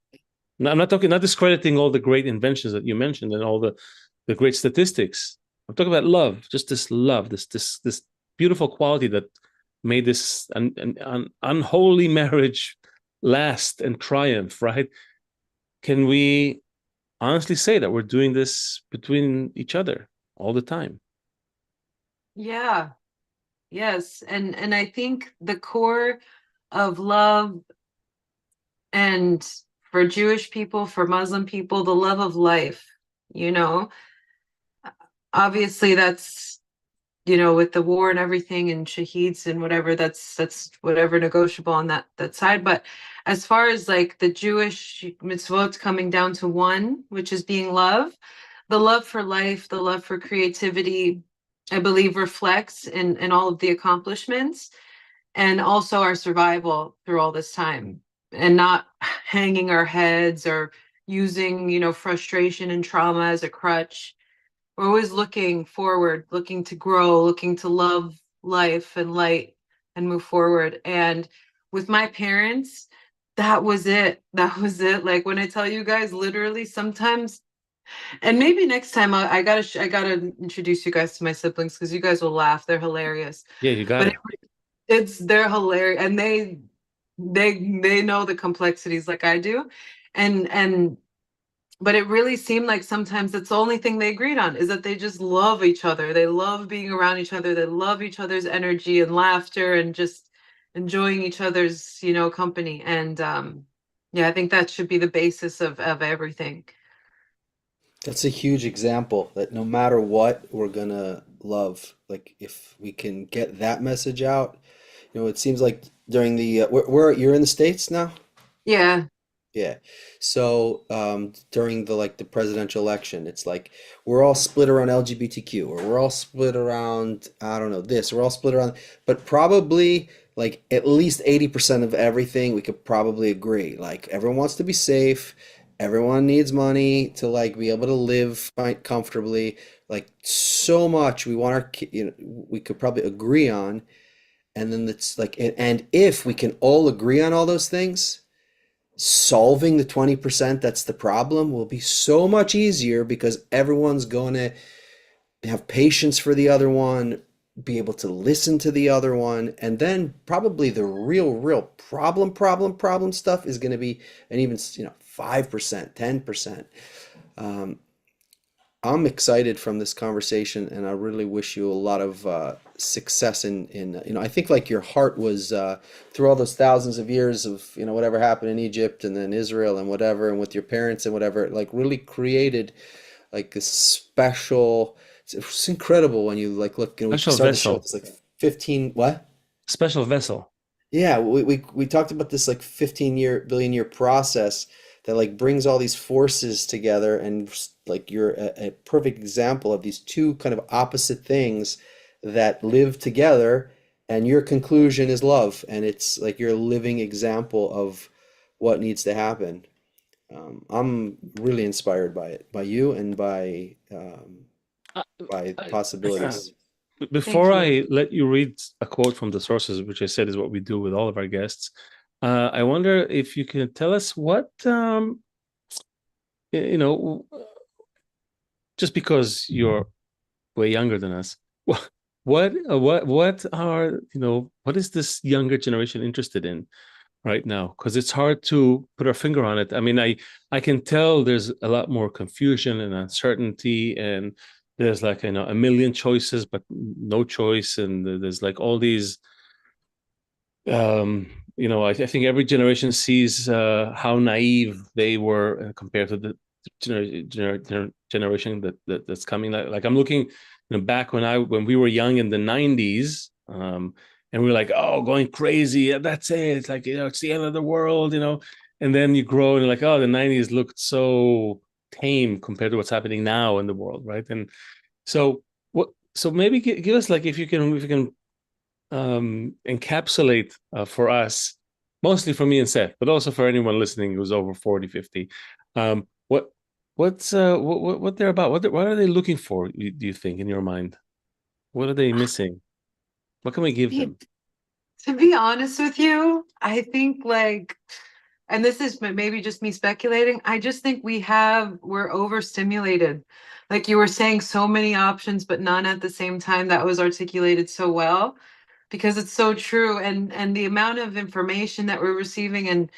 Now, I'm not discrediting all the great inventions that you mentioned and all the great statistics. I'm talking about love, just this love, this beautiful quality that made this an unholy marriage last and triumph, right? Can we honestly say that we're doing this between each other all the time? Yeah. Yes. And I think the core of love, and for Jewish people, for Muslim people, the love of life, you know, obviously that's, with the war and everything and shaheeds and whatever, that's whatever negotiable on that side. But as far as like the Jewish mitzvot coming down to one, which is being love, the love for life, the love for creativity, I believe reflects in all of the accomplishments, and also our survival through all this time, and not hanging our heads or using, frustration and trauma as a crutch. We're always looking forward, looking to grow, looking to love life and light and move forward. And with my parents, that was it. That was it. Like when I tell you guys, literally sometimes, and maybe next time I gotta introduce you guys to my siblings, because you guys will laugh. They're hilarious. Yeah, you got But it. they're hilarious, and they know the complexities like I do. And but it really seemed like sometimes that's the only thing they agreed on, is that they just love each other. They love being around each other. They love each other's energy and laughter and just enjoying each other's, company. And yeah, I think that should be the basis of everything. That's a huge example that no matter what, we're gonna love. Like if we can get that message out, it seems like during the you're in the States now? Yeah. Yeah. So during the presidential election, it's like we're all split around LGBTQ, or we're all split around, I don't know, this, we're all split around, but probably like at least 80% of everything we could probably agree. Like everyone wants to be safe, everyone needs money to like be able to live comfortably. Like so much we want we could probably agree on, and then it's like, and if we can all agree on all those things, solving the 20% that's the problem will be so much easier because everyone's going to have patience for the other one, be able to listen to the other one, and then probably the real problem stuff is going to be, and even 5%, 10%. I'm excited from this conversation, and I really wish you a lot of success in I think like your heart was through all those thousands of years of whatever happened in Egypt and then Israel and whatever, and with your parents and whatever, it like really created like a special. It's incredible when you like look, and we Special started the show. vessel. It's like 15 what? Special vessel. Yeah, we talked about this like 15 billion year process that like brings all these forces together, and like you're a perfect example of these two kind of opposite things that live together, and your conclusion is love, and it's like you're a living example of what needs to happen. I'm really inspired by it, by you, and Uh, by I- possibilities. Before Thank you. I let you read a quote from the sources, which I said is what we do with all of our guests, I wonder if you can tell us what, you know, just because you're way younger than us, what are, what is this younger generation interested in right now? Because it's hard to put our finger on it. I mean, I can tell there's a lot more confusion and uncertainty, and there's like a million choices, but no choice, and there's like all these. I think every generation sees how naive they were compared to the generation that's coming. Like I'm looking, back when we were young in the '90s, and we were like, oh, going crazy. Yeah, that's it. It's like, it's the end of the world, And then you grow and you're like, oh, the '90s looked so tame compared to what's happening now in the world, right? And so what? So maybe give us like if you can encapsulate for us, mostly for me and Seth, but also for anyone listening who's over 40, 50, what they're about, what are they looking for, do you think, in your mind? What are they missing? What can we give Be- them? To be honest with you, I think like, and this is maybe just me speculating, I just think we're overstimulated. Like you were saying, so many options, but none at the same time. That was articulated so well because it's so true. And the amount of information that we're receiving, and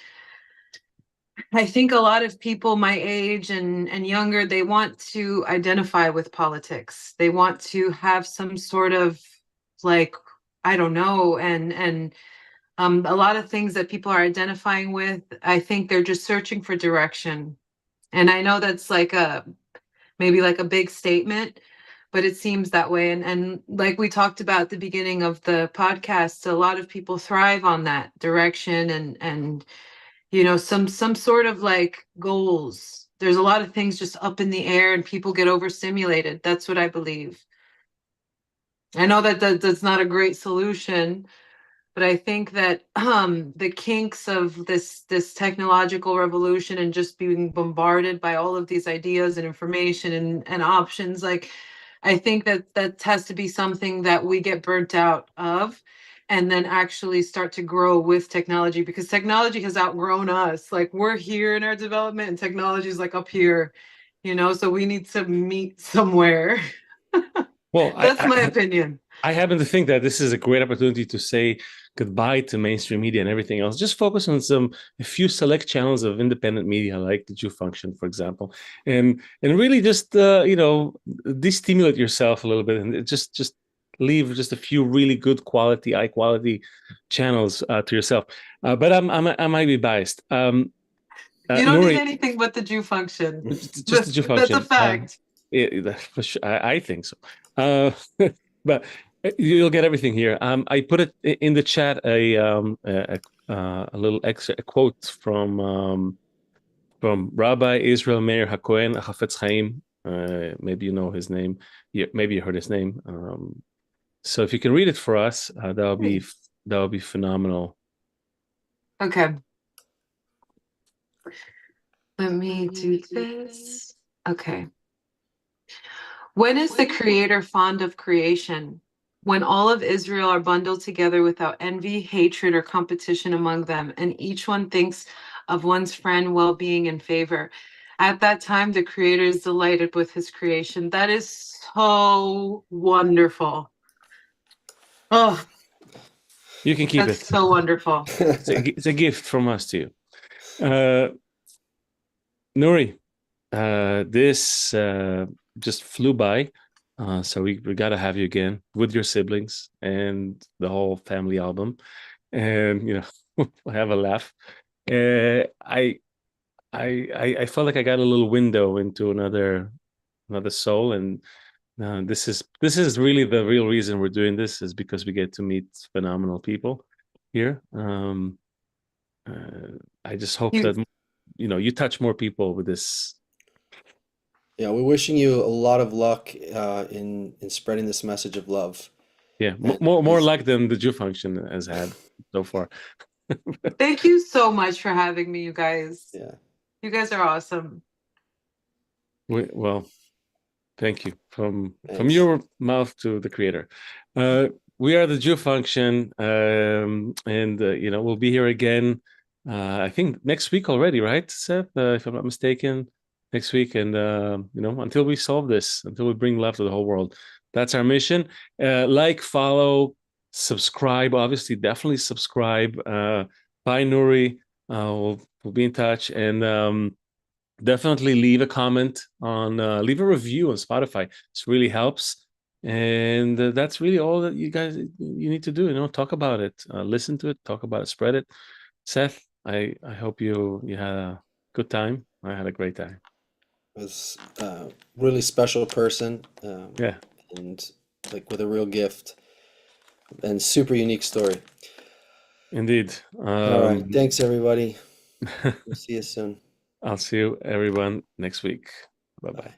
I think a lot of people my age and younger, they want to identify with politics. They want to have some sort of like, I don't know, and a lot of things that people are identifying with, I think they're just searching for direction. And I know that's like maybe like a big statement, but it seems that way. And like we talked about at the beginning of the podcast, a lot of people thrive on that direction and some sort of like goals. There's a lot of things just up in the air and people get overstimulated. That's what I believe. I know that's not a great solution, but I think that the kinks of this technological revolution and just being bombarded by all of these ideas and information and options, like I think that has to be something that we get burnt out of, and then actually start to grow with technology, because technology has outgrown us. Like we're here in our development and technology is like up here, so we need to meet somewhere. Well, That's my opinion. I happen to think that this is a great opportunity to say goodbye to mainstream media and everything else. Just focus on a few select channels of independent media, like the Thejewfunction, for example, and really just destimulate yourself a little bit, and just leave just a few really good quality, high quality channels to yourself. But I might be biased. You don't need Nourie, anything but the Thejewfunction. just the That's a Thejewfunction. fact. For sure, I think so. Uh, but you'll get everything here. I put it in the chat a little extra a quote from from Rabbi Israel Meir HaKohen Hafetz Chaim. Maybe you know his name. Maybe you heard his name. So if you can read it for us, that would be phenomenal. Okay. Let me do this. Okay. When is the Creator fond of creation? When all of Israel are bundled together without envy, hatred, or competition among them, and each one thinks of one's friend, well-being, and favor. At that time, the Creator is delighted with his creation. That is so wonderful. Oh, You can keep that's it. so wonderful. It's a gift from us to you. Nourie, this just flew by. So we got to have you again with your siblings and the whole family album. And, we'll have a laugh. I felt like I got a little window into another soul, and this is really the real reason we're doing this, is because we get to meet phenomenal people here. I just hope that you touch more people with this. Yeah, we're wishing you a lot of luck in spreading this message of love. Yeah, more luck than the Thejewfunction has had so far. Thank you so much for having me, you guys. Yeah. You guys are awesome. Well, thank you from Thanks. your mouth to the Creator. We are the Thejewfunction, and we'll be here again. I think next week already, right, Seth? If I'm not mistaken, next week, and until we solve this, until we bring love to the whole world, that's our mission. Like, follow, subscribe. Obviously, definitely subscribe. Bye, Nourie. We'll be in touch, and definitely leave a comment leave a review on Spotify. This really helps. And that's really all that you need to do. Talk about it, listen to it, talk about it, spread it. Seth, I hope you had a good time. I had a great time. Was a really special person. Yeah, and like with a real gift and super unique story. indeed. All right. Thanks, everybody. We'll see you soon. I'll see you everyone next week. Bye-bye. Bye.